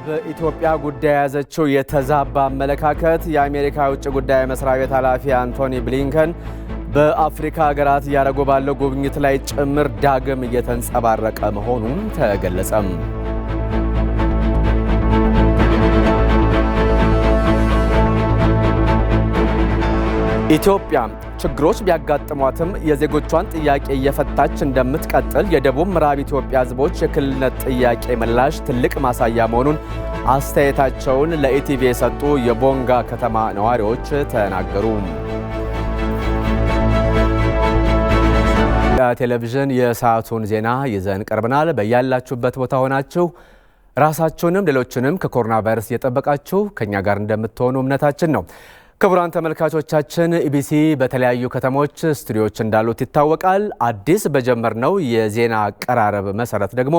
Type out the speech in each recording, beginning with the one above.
በኢትዮጵያ ጉዳይ ያዘችው የተዛባ አመለካከት የአሜሪካ የውጭ ጉዳይ መስሪያ ቤት ኃላፊ አንቶኒ ብሊንከን በአፍሪካ ሀገራት ያደረጉ ባለው ጉብኝት ላይ ጭምር ዳግም እየተንጸባረቀ መሆኑን ተገለጸም። ኢትዮጵያ ችግሮች ቢያጋጥሟትም የዜጎቿን ጥያቄ እየፈታች እንደምትቀጥል የደቡብ ምዕራብ ኢትዮጵያ ሕዝቦች የክልልነት ጥያቄ ምላሽ ትልቅ ማሳያ መሆኑን አስተያየታቸውን ለኢቲቪ የሰጡ የቦንጋ ከተማ ነዋሪዎች ተናገሩ። ቴሌቪዥን የሰዓቱን ዜና ይዘን ቀርበናል። በያላችሁበት ቦታ ሆናችሁ ራሳችሁንም ሌሎችንም ከኮሮና ቫይረስ እየጠበቃችሁ ከኛ ጋር እንደምትሆኑ እምነታችን ነው። ክቡራን ተመልካቾቻችን ኢቢሲ በተለያዩ ከተሞች ስቱዲዮዎች እንዳሉት ይታወቃል። አዲስ በጀመርነው የዜና አቀራረብ መሰረት ደግሞ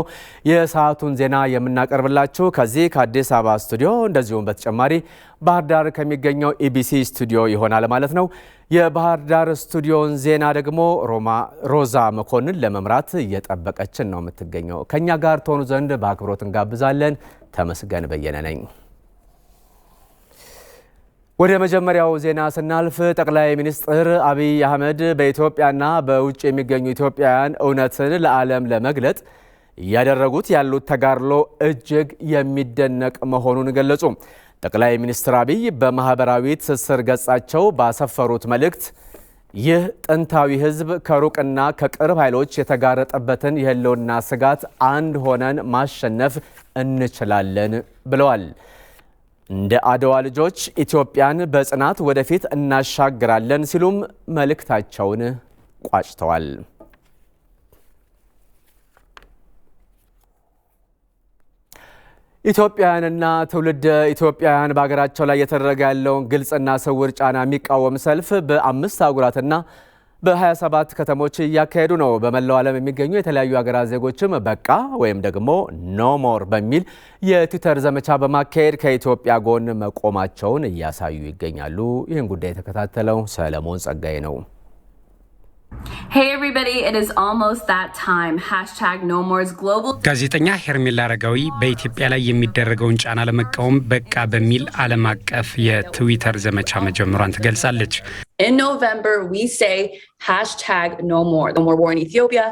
የሰዓቱን ዜና የምናቀርብላችሁ ከዚህ ከአዲስ አበባ ስቱዲዮ እንደዚሁም በተጨማሪ ባህር ዳር ከሚገኘው ኢቢሲ ስቱዲዮ ይሆናል ማለት ነው። የባህር ዳር ስቱዲዮን ዜና ደግሞ ሮዛ መኮንን ለመምራት እየጠበቀችን ነው የምትገኘው። ከኛ ጋር ትሆኑ ዘንድ በአክብሮት እንጋብዛለን። ተመስገን በየነ ነኝ። ወደ መጀመሪያው ዜና ስናልፍ ጠቅላይ ሚኒስትር አብይ አህመድ በኢትዮጵያና በውጭ የሚገኙ ኢትዮጵያውያን እውነትን ለዓለም ለመግለጥ እያደረጉት ያሉት ተጋድሎ እጅግ የሚደነቅ መሆኑን ገለጹ። ጠቅላይ ሚኒስትር አብይ በማህበራዊ ትስስር ገጻቸው ባሰፈሩት መልእክት ይህ ጥንታዊ ሕዝብ ከሩቅና ከቅርብ ኃይሎች የተጋረጠበትን የህልውና ስጋት አንድ ሆነን ማሸነፍ እንችላለን ብለዋል። እንደ አድዋ ልጆች ኢትዮጵያን በጽናት ወደፊት እናሻግራለን ሲሉም መልእክታቸውን ቋጭተዋል። ኢትዮጵያውያንና ትውልደ ኢትዮጵያውያን በሀገራቸው ላይ እየተደረገ ያለውን ግልጽና ስውር ጫና የሚቃወም ሰልፍ በ5 አህጉራትና በ27 ከተሞች እያካሄዱ ነው። በመላው ዓለም የሚገኙ የተለያዩ ሀገራት ዜጎችም በቃ ወይም ደግሞ ኖ ሞር በሚል የትዊተር ዘመቻ በማካሄድ ከኢትዮጵያ ጎን መቆማቸውን እያሳዩ ይገኛሉ። ይህን ጉዳይ የተከታተለው ሰለሞን ጸጋዬ ነው። Hey everybody, it is almost that time. #NoMore's global ጋዜጠኛ ሄርሜላ አረጋዊ በኢትዮጵያ ላይ የሚደረገውን ጫና ለመቃወም በቃ በሚል ዓለም አቀፍ የትዊተር ዘመቻ መጀመሯን ትገልጻለች። In November, we say #NoMore. No more war in Ethiopia.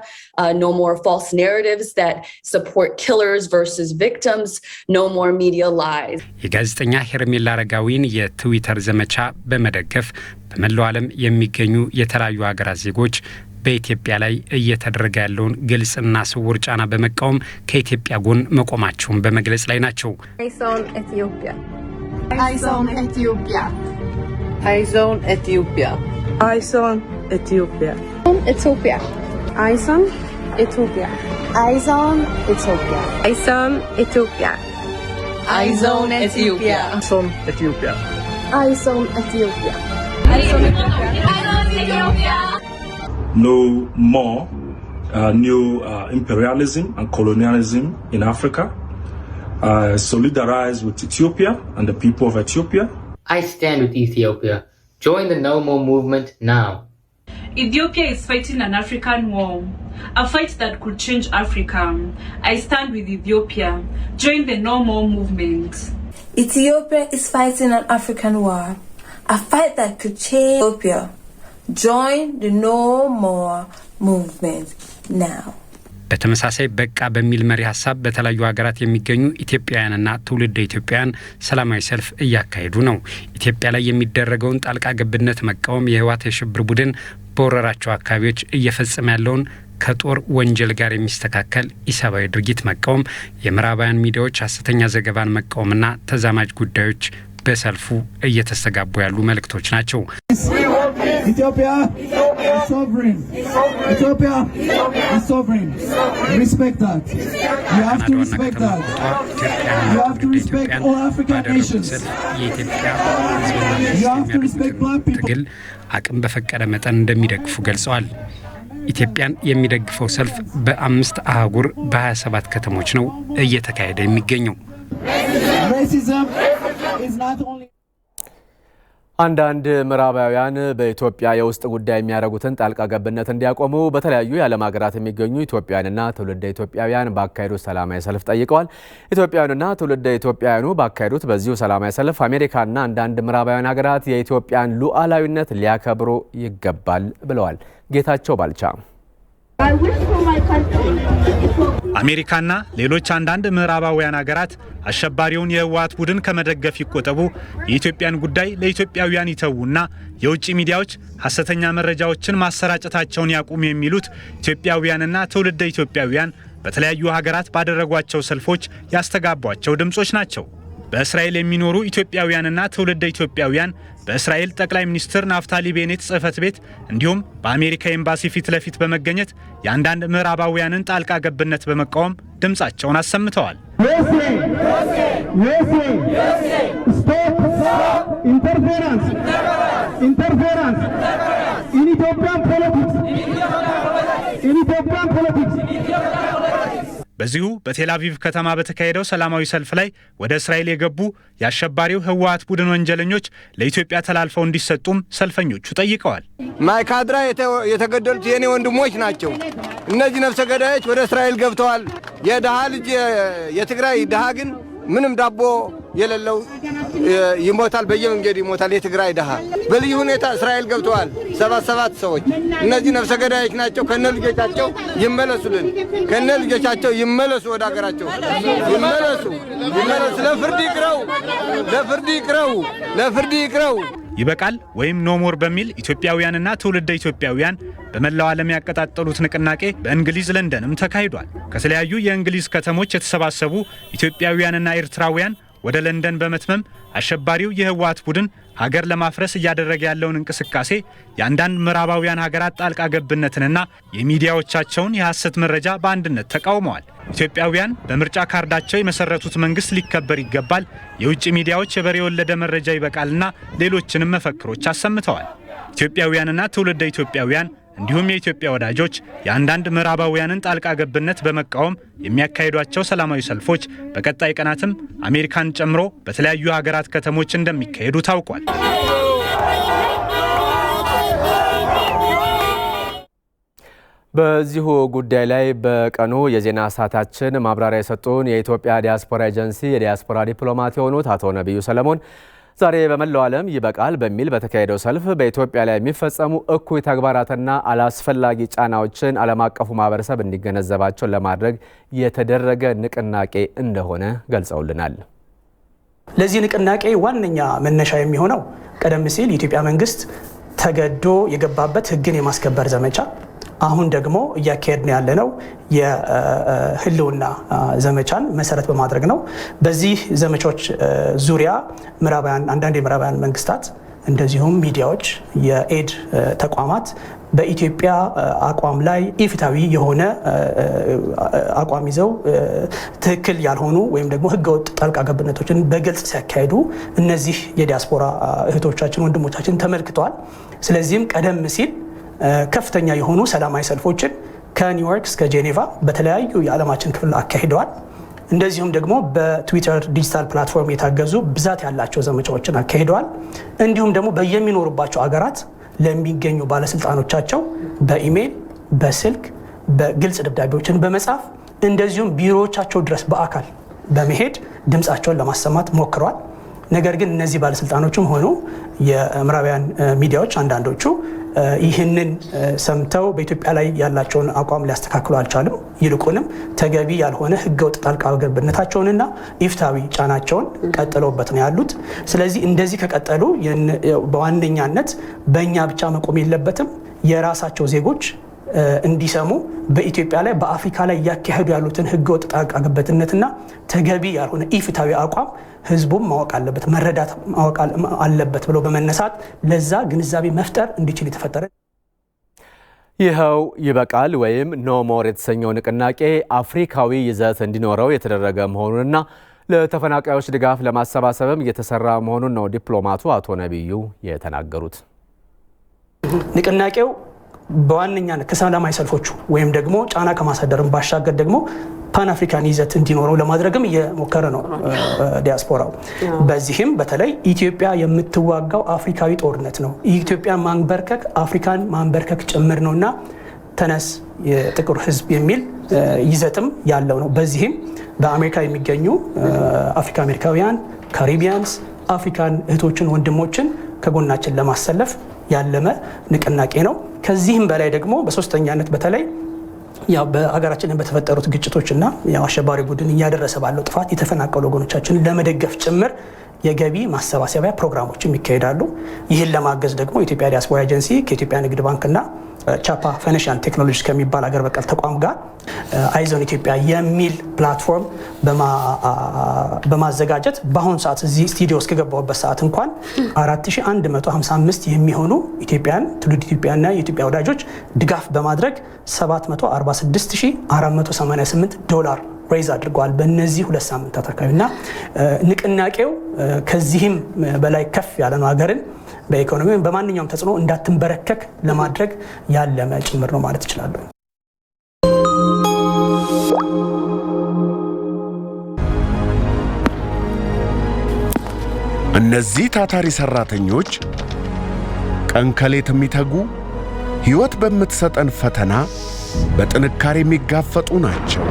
No more false narratives that support killers versus victims. No more media lies. የጋዜጠኛ ሄርሜላ አረጋዊን የትዊተር ዘመቻ በመደገፍ በመላው ዓለም የሚገኙ የተለያዩ ሀገራት ዜጎች በኢትዮጵያ ላይ እየተደረገ ያለውን ግልጽና ስውር ጫና በመቃወም ከኢትዮጵያ ጎን መቆማቸውን በመግለጽ ላይ ናቸው። Aizone Ethiopia. Aizone Ethiopia. Aizone Ethiopia. Aizone Ethiopia. Ethiopia. Aizone Ethiopia. Aizone Ethiopia. Aizone Ethiopia. Aizone Ethiopia. Aizone Ethiopia. Aizone Ethiopia. No more new imperialism and colonialism in Africa. Solidarize with Ethiopia and the people of Ethiopia. I stand with Ethiopia. Join the No More movement now. Ethiopia is fighting an African war, a fight that could change Africa. I stand with Ethiopia. Join the No More movement. Ethiopia is fighting an African war, a fight that could change Ethiopia. Join the No More movement now. በተመሳሳይ በቃ በሚል መሪ ሐሳብ በተለያዩ ሀገራት የሚገኙ ኢትዮጵያውያንና ትውልደ ኢትዮጵያውያን ሰላማዊ ሰልፍ እያካሄዱ ነው። ኢትዮጵያ ላይ የሚደረገውን ጣልቃ ገብነት መቃወም የህወሓት የሽብር ቡድን በወረራቸው አካባቢዎች እየፈጸመ ያለውን ከጦር ወንጀል ጋር የሚስተካከል ኢሰብአዊ ድርጊት መቃወም፣ የምዕራባውያን ሚዲያዎች ሐሰተኛ ዘገባን መቃወምና ተዛማጅ ጉዳዮች በሰልፉ እየተስተጋቡ ያሉ መልእክቶች ናቸው። Ethiopia is sovereign. Ethiopia is sovereign. Respect that. You have to respect that. You have to respect all African nations. You have to respect black people. አቅም በፈቀደ መጠን እንደሚደግፉ ገልጸዋል። ኢትዮጵያን የሚደግፈው ሰልፍ በ5 አህጉር በ27 ከተሞች ነው እየተካሄደ የሚገኘው። Racism is not only አንዳንድ ምዕራባውያን በኢትዮጵያ የውስጥ ጉዳይ የሚያደርጉትን ጣልቃ ገብነት እንዲያቆሙ በተለያዩ የዓለም ሀገራት የሚገኙ ኢትዮጵያውያንና ትውልደ ኢትዮጵያውያን ባካሄዱት ሰላማዊ ሰልፍ ጠይቀዋል። ኢትዮጵያውያንና ትውልደ ኢትዮጵያውያኑ ባካሄዱት በዚሁ ሰላማዊ ሰልፍ አሜሪካና አንዳንድ ምዕራባውያን ሀገራት የኢትዮጵያን ሉዓላዊነት ሊያከብሩ ይገባል ብለዋል። ጌታቸው ባልቻ አሜሪካና ሌሎች አንዳንድ ምዕራባውያን ሀገራት አሸባሪውን የህወሓት ቡድን ከመደገፍ ይቆጠቡ፣ የኢትዮጵያን ጉዳይ ለኢትዮጵያውያን ይተዉና የውጭ ሚዲያዎች ሐሰተኛ መረጃዎችን ማሰራጨታቸውን ያቁሙ የሚሉት ኢትዮጵያውያንና ትውልደ ኢትዮጵያውያን በተለያዩ ሀገራት ባደረጓቸው ሰልፎች ያስተጋቧቸው ድምጾች ናቸው። በእስራኤል የሚኖሩ ኢትዮጵያውያንና ትውልደ ኢትዮጵያውያን በእስራኤል ጠቅላይ ሚኒስትር ናፍታሊ ቤኔት ጽሕፈት ቤት እንዲሁም በአሜሪካ ኤምባሲ ፊት ለፊት በመገኘት የአንዳንድ ምዕራባውያንን ጣልቃ ገብነት በመቃወም ድምጻቸውን አሰምተዋል። በዚሁ በቴል አቪቭ ከተማ በተካሄደው ሰላማዊ ሰልፍ ላይ ወደ እስራኤል የገቡ የአሸባሪው ህወሓት ቡድን ወንጀለኞች ለኢትዮጵያ ተላልፈው እንዲሰጡም ሰልፈኞቹ ጠይቀዋል። ማይካድራ የተገደሉት የኔ ወንድሞች ናቸው። እነዚህ ነፍሰ ገዳዮች ወደ እስራኤል ገብተዋል። የድሃ ልጅ የትግራይ ድሃ ግን ምንም ዳቦ የሌለው ይሞታል፣ በየመንገዱ ይሞታል። የትግራይ ድሃ በልዩ ሁኔታ እስራኤል ገብተዋል። 77 ሰዎች እነዚህ ነፍሰ ገዳዮች ናቸው። ከነ ልጆቻቸው ይመለሱልን፣ ከነ ልጆቻቸው ይመለሱ፣ ወደ ሀገራቸው ይመለሱ። ለፍርድ ይቅረው፣ ለፍርድ ይቅረው፣ ለፍርድ ይቅረው። ይበቃል ወይም ኖሞር በሚል ኢትዮጵያውያንና ትውልደ ኢትዮጵያውያን በመላው ዓለም ያቀጣጠሉት ንቅናቄ በእንግሊዝ ለንደንም ተካሂዷል። ከተለያዩ የእንግሊዝ ከተሞች የተሰባሰቡ ኢትዮጵያውያንና ኤርትራውያን ወደ ለንደን በመትመም አሸባሪው የህወሓት ቡድን ሀገር ለማፍረስ እያደረገ ያለውን እንቅስቃሴ የአንዳንድ ምዕራባውያን ሀገራት ጣልቃ ገብነትንና የሚዲያዎቻቸውን የሐሰት መረጃ በአንድነት ተቃውመዋል። ኢትዮጵያውያን በምርጫ ካርዳቸው የመሰረቱት መንግስት ሊከበር ይገባል፣ የውጭ ሚዲያዎች የበሬ የወለደ መረጃ ይበቃልና ሌሎችንም መፈክሮች አሰምተዋል። ኢትዮጵያውያንና ትውልደ ኢትዮጵያውያን እንዲሁም የኢትዮጵያ ወዳጆች የአንዳንድ ምዕራባውያንን ጣልቃ ገብነት በመቃወም የሚያካሂዷቸው ሰላማዊ ሰልፎች በቀጣይ ቀናትም አሜሪካን ጨምሮ በተለያዩ ሀገራት ከተሞች እንደሚካሄዱ ታውቋል። በዚሁ ጉዳይ ላይ በቀኑ የዜና ሰዓታችን ማብራሪያ የሰጡን የኢትዮጵያ ዲያስፖራ ኤጀንሲ የዲያስፖራ ዲፕሎማት የሆኑት አቶ ነቢዩ ሰለሞን ዛሬ በመላው ዓለም ይበቃል በሚል በተካሄደው ሰልፍ በኢትዮጵያ ላይ የሚፈጸሙ እኩይ ተግባራትና አላስፈላጊ ጫናዎችን ዓለም አቀፉ ማህበረሰብ እንዲገነዘባቸው ለማድረግ የተደረገ ንቅናቄ እንደሆነ ገልጸውልናል። ለዚህ ንቅናቄ ዋነኛ መነሻ የሚሆነው ቀደም ሲል የኢትዮጵያ መንግስት ተገዶ የገባበት ሕግን የማስከበር ዘመቻ አሁን ደግሞ እያካሄድን ያለነው የህልውና ዘመቻን መሰረት በማድረግ ነው። በዚህ ዘመቻዎች ዙሪያ አንዳንድ የምዕራባውያን መንግስታት እንደዚሁም ሚዲያዎች፣ የኤድ ተቋማት በኢትዮጵያ አቋም ላይ ኢፍትሐዊ የሆነ አቋም ይዘው ትክክል ያልሆኑ ወይም ደግሞ ህገወጥ ጣልቃ ገብነቶችን በግልጽ ሲያካሂዱ እነዚህ የዲያስፖራ እህቶቻችን ወንድሞቻችን ተመልክተዋል። ስለዚህም ቀደም ሲል ከፍተኛ የሆኑ ሰላማዊ ሰልፎችን ከኒውዮርክ እስከ ጄኔቫ በተለያዩ የዓለማችን ክፍል አካሂደዋል። እንደዚሁም ደግሞ በትዊተር ዲጂታል ፕላትፎርም የታገዙ ብዛት ያላቸው ዘመቻዎችን አካሂደዋል። እንዲሁም ደግሞ በየሚኖሩባቸው አገራት ለሚገኙ ባለስልጣኖቻቸው በኢሜይል፣ በስልክ፣ በግልጽ ደብዳቤዎችን በመጻፍ እንደዚሁም ቢሮዎቻቸው ድረስ በአካል በመሄድ ድምፃቸውን ለማሰማት ሞክረዋል። ነገር ግን እነዚህ ባለስልጣኖችም ሆኑ የምዕራባውያን ሚዲያዎች አንዳንዶቹ ይህንን ሰምተው በኢትዮጵያ ላይ ያላቸውን አቋም ሊያስተካክሉ አልቻሉም። ይልቁንም ተገቢ ያልሆነ ህገወጥ ጣልቃ ገብነታቸውንና ኢፍትሐዊ ጫናቸውን ቀጥለውበት ነው ያሉት። ስለዚህ እንደዚህ ከቀጠሉ በዋነኛነት በእኛ ብቻ መቆም የለበትም። የራሳቸው ዜጎች እንዲሰሙ በኢትዮጵያ ላይ በአፍሪካ ላይ እያካሄዱ ያሉትን ህገወጥ ጣልቃ ገብነትና ተገቢ ያልሆነ ኢፍትሐዊ አቋም ህዝቡም ማወቅ አለበት፣ መረዳት ማወቅ አለበት ብለው በመነሳት ለዛ ግንዛቤ መፍጠር እንዲችል የተፈጠረ ይኸው ይበቃል ወይም ኖ ሞር የተሰኘው ንቅናቄ አፍሪካዊ ይዘት እንዲኖረው የተደረገ መሆኑንና ለተፈናቃዮች ድጋፍ ለማሰባሰብም እየተሰራ መሆኑን ነው ዲፕሎማቱ አቶ ነቢዩ የተናገሩት። ንቅናቄው በዋነኛነት ከሰላማዊ ሰልፎቹ ወይም ደግሞ ጫና ከማሳደርም ባሻገር ደግሞ ፓን አፍሪካን ይዘት እንዲኖረው ለማድረግም እየሞከረ ነው ዲያስፖራው። በዚህም በተለይ ኢትዮጵያ የምትዋጋው አፍሪካዊ ጦርነት ነው። ኢትዮጵያ ማንበርከክ አፍሪካን ማንበርከክ ጭምር ነውና ተነስ የጥቁር ህዝብ የሚል ይዘትም ያለው ነው። በዚህም በአሜሪካ የሚገኙ አፍሪካ አሜሪካውያን፣ ካሪቢያንስ፣ አፍሪካን እህቶችን ወንድሞችን ከጎናችን ለማሰለፍ ያለመ ንቅናቄ ነው። ከዚህም በላይ ደግሞ በሶስተኛነት በተለይ ያው በአገራችን በተፈጠሩት ግጭቶችና ያው አሸባሪ ቡድን እያደረሰ ባለው ጥፋት የተፈናቀሉ ወገኖቻችንን ለመደገፍ ጭምር የገቢ ማሰባሰቢያ ፕሮግራሞችም ይካሄዳሉ። ይህን ለማገዝ ደግሞ የኢትዮጵያ ዲያስፖራ ኤጀንሲ ከኢትዮጵያ ንግድ ባንክና ቻፓ ፋይናንሻል ቴክኖሎጂስ ከሚባል አገር በቀል ተቋም ጋር አይዞን ኢትዮጵያ የሚል ፕላትፎርም በማዘጋጀት በአሁኑ ሰዓት እዚህ ስቱዲዮ እስከገባሁበት ሰዓት እንኳን 4155 የሚሆኑ ኢትዮጵያን ትውልድ ኢትዮጵያና የኢትዮጵያ ወዳጆች ድጋፍ በማድረግ $746,488 ሬዝ አድርገዋል በእነዚህ 2 ሳምንታት አካባቢና ንቅናቄው ከዚህም በላይ ከፍ ያለ ነው። ሀገርን በኢኮኖሚ በማንኛውም ተጽዕኖ እንዳትንበረከክ ለማድረግ ያለመ ጭምር ነው ማለት ይችላል። እነዚህ ታታሪ ሰራተኞች ቀን ከሌት የሚተጉ ሕይወት በምትሰጠን ፈተና በጥንካሬ የሚጋፈጡ ናቸው።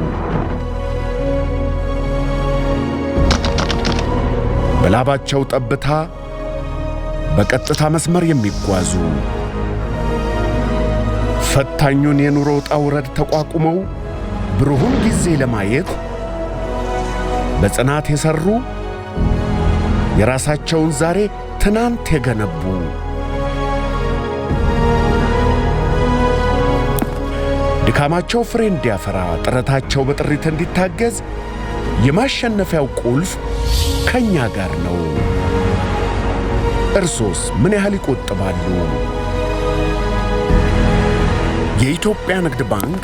በላባቸው ጠብታ በቀጥታ መስመር የሚጓዙ ፈታኙን የኑሮ ውጣ ውረድ ተቋቁመው ብሩሁን ጊዜ ለማየት በጽናት የሰሩ የራሳቸውን ዛሬ ትናንት የገነቡ ድካማቸው ፍሬ እንዲያፈራ ጥረታቸው በጥሪት እንዲታገዝ የማሸነፊያው ቁልፍ ከኛ ጋር ነው። እርሶስ ምን ያህል ይቆጥባሉ? የኢትዮጵያ ንግድ ባንክ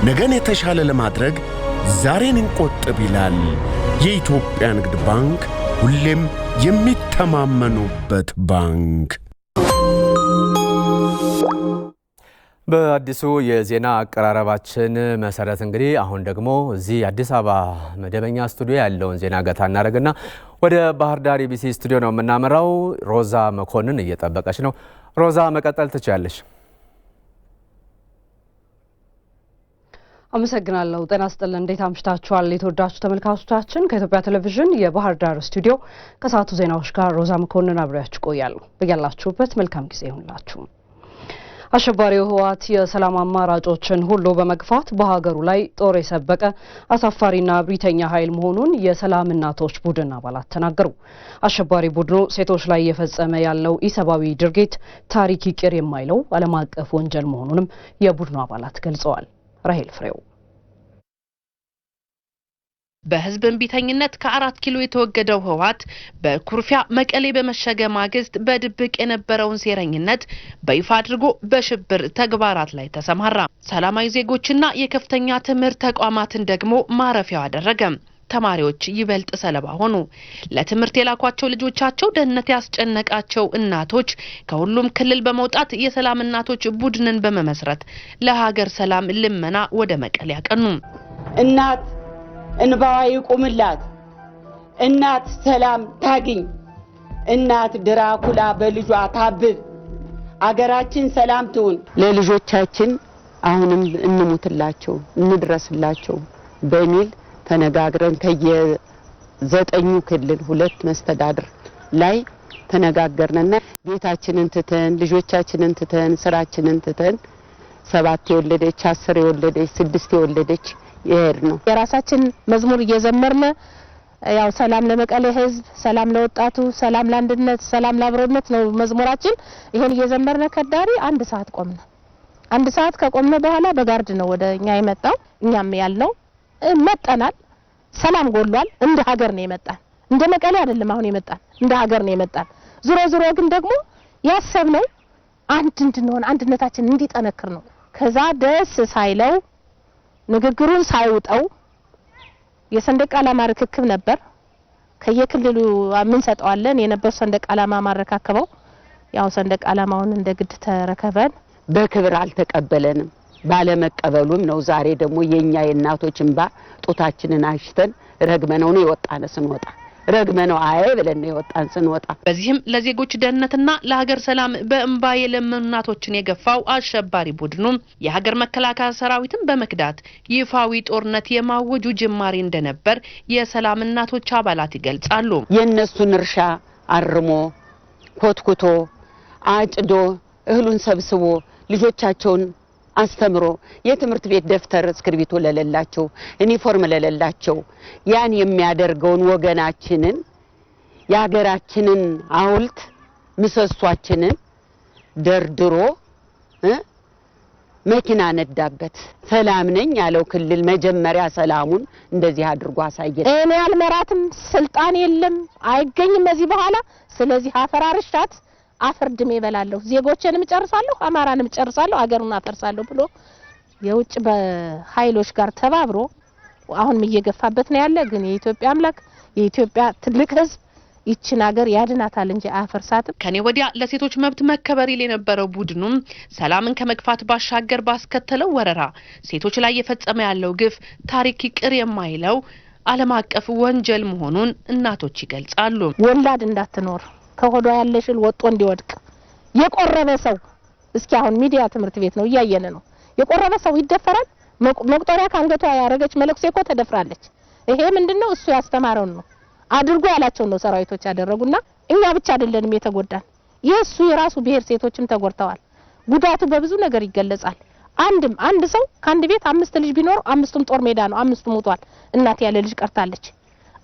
ነገን የተሻለ ለማድረግ ዛሬን እንቆጥብ ይላል። የኢትዮጵያ ንግድ ባንክ ሁሌም የሚተማመኑበት ባንክ። በአዲሱ የዜና አቀራረባችን መሰረት እንግዲህ አሁን ደግሞ እዚህ አዲስ አበባ መደበኛ ስቱዲዮ ያለውን ዜና ገታ እናደርግና ወደ ባህር ዳር ኢቢሲ ስቱዲዮ ነው የምናመራው። ሮዛ መኮንን እየጠበቀች ነው። ሮዛ መቀጠል ትችያለሽ። አመሰግናለሁ። ጤና ይስጥልን። እንዴት አምሽታችኋል የተወዳችሁ ተመልካቾቻችን? ከኢትዮጵያ ቴሌቪዥን የባህር ዳር ስቱዲዮ ከሰዓቱ ዜናዎች ጋር ሮዛ መኮንን አብሬያችሁ ቆያለሁ። በያላችሁበት መልካም ጊዜ ይሁንላችሁ። አሸባሪው ህወሓት የሰላም አማራጮችን ሁሉ በመግፋት በሀገሩ ላይ ጦር የሰበቀ አሳፋሪና ብሪተኛ ኃይል መሆኑን የሰላም እናቶች ቡድን አባላት ተናገሩ። አሸባሪ ቡድኑ ሴቶች ላይ እየፈጸመ ያለው ኢሰብአዊ ድርጊት ታሪክ ይቅር የማይለው ዓለም አቀፍ ወንጀል መሆኑንም የቡድኑ አባላት ገልጸዋል። ራሄል ፍሬው በህዝብ እንቢተኝነት ከ4 ኪሎ የተወገደው ህወሓት በኩርፊያ መቀሌ በመሸገ ማግስት በድብቅ የነበረውን ሴረኝነት በይፋ አድርጎ በሽብር ተግባራት ላይ ተሰማራ። ሰላማዊ ዜጎችና የከፍተኛ ትምህርት ተቋማትን ደግሞ ማረፊያው አደረገ። ተማሪዎች ይበልጥ ሰለባ ሆኑ። ለትምህርት የላኳቸው ልጆቻቸው ደህንነት ያስጨነቃቸው እናቶች ከሁሉም ክልል በመውጣት የሰላም እናቶች ቡድንን በመመስረት ለሀገር ሰላም ልመና ወደ መቀሌ ያቀኑ። እናት እንባዋ ይቁምላት፣ እናት ሰላም ታግኝ፣ እናት ድራኩላ በልጇ ታብብ፣ አገራችን ሰላም ትሁን። ለልጆቻችን አሁንም እንሙትላቸው እንድረስላቸው በሚል ተነጋግረን ከየ9 ክልል 2 መስተዳድር ላይ ተነጋገርንና ቤታችንን ትተን ልጆቻችንን ትተን ስራችንን ትተን 7 የወለደች 10 የወለደች 6 የወለደች ይሄድ ነው። የራሳችን መዝሙር እየዘመርን ያው ሰላም ለመቀሌ ህዝብ፣ ሰላም ለወጣቱ፣ ሰላም ለአንድነት፣ ሰላም ለአብሮነት ነው መዝሙራችን። ይሄን እየዘመርን ከዳሪ 1 ሰዓት ቆምነ። 1 ሰዓት ከቆምነ በኋላ በጋርድ ነው ወደኛ የመጣው። እኛም ያልነው መጣናል፣ ሰላም ጎሏል። እንደ ሀገር ነው የመጣን፣ እንደ መቀሌ አይደለም አሁን የመጣን፣ እንደ ሀገር ነው የመጣን። ዙሮ ግን ደግሞ ያሰብነው አንድ እንድንሆን አንድነታችን እንዲጠነክር ነው። ከዛ ደስ ሳይለው ንግግሩን ሳይውጠው የሰንደቅ ዓላማ ርክክብ ነበር። ከየክልሉ ምን ሰጠዋለን የነበር ሰንደቅ ዓላማ ማረካከበው ያው ሰንደቅ ዓላማውን እንደ ግድ ተረከበን። በክብር አልተቀበለንም። ባለመቀበሉም ነው ዛሬ ደግሞ የኛ የእናቶች እንባ ጡታችንን አሽተን ረግመነው ነው የወጣነ ስንወጣ ረግመነው አይ ብለን ነው የወጣን ስንወጣ። በዚህም ለዜጎች ደህንነትና ለሀገር ሰላም በእንባ የለመኑ እናቶችን የገፋው አሸባሪ ቡድኑ የሀገር መከላከያ ሰራዊትን በመክዳት ይፋዊ ጦርነት የማወጁ ጅማሬ እንደነበር የሰላም እናቶች አባላት ይገልጻሉ። የነሱን እርሻ አርሞ ኮትኩቶ አጭዶ እህሉን ሰብስቦ ልጆቻቸውን አስተምሮ የትምህርት ቤት ደፍተር እስክርቢቶ ለሌላቸው ዩኒፎርም ለሌላቸው ያን የሚያደርገውን ወገናችንን የሀገራችንን ሐውልት ምሰሷችንን ደርድሮ መኪና ነዳበት። ሰላም ነኝ ያለው ክልል መጀመሪያ ሰላሙን እንደዚህ አድርጎ አሳየ። እኔ አልመራትም፣ ስልጣን የለም አይገኝም እዚህ በኋላ። ስለዚህ አፈራርሻት አፈርድሜ ይበላለሁ፣ ዜጎችንም ጨርሳለሁ፣ አማራንም ጨርሳለሁ፣ አገሩን አፈርሳለሁ ብሎ የውጭ በኃይሎች ጋር ተባብሮ አሁንም እየገፋበት ነው ያለ። ግን የኢትዮጵያ አምላክ የኢትዮጵያ ትልቅ ሕዝብ ይችን ሀገር ያድናታል እንጂ አያፈርሳትም። ከኔ ወዲያ ለሴቶች መብት መከበር የነበረው ቡድኑም ሰላምን ከመግፋት ባሻገር ባስከተለው ወረራ ሴቶች ላይ የፈጸመ ያለው ግፍ ታሪክ ይቅር የማይለው ዓለም አቀፍ ወንጀል መሆኑን እናቶች ይገልጻሉ። ወላድ እንዳትኖር ከሆዷ ያለሽል ወጦ እንዲወድቅ የቆረበ ሰው እስኪ አሁን ሚዲያ ትምህርት ቤት ነው እያየነ ነው። የቆረበ ሰው ይደፈራል። መቁጠሪያ ካንገቷ ያረገች መለክሴ እኮ ተደፍራለች። ይሄ ምንድነው? እሱ ያስተማረው ነው አድርጎ ያላቸው ነው ሰራዊቶች ያደረጉና እኛ ብቻ አይደለንም የተጎዳን። የሱ የራሱ ብሔር ሴቶችም ተጎድተዋል። ጉዳቱ በብዙ ነገር ይገለጻል። አንድ ሰው ከአንድ ቤት 5 ልጅ ቢኖር 5ቱም ጦር ሜዳ ነው፣ 5ቱም ሞቷል። እናት ያለ ልጅ ቀርታለች።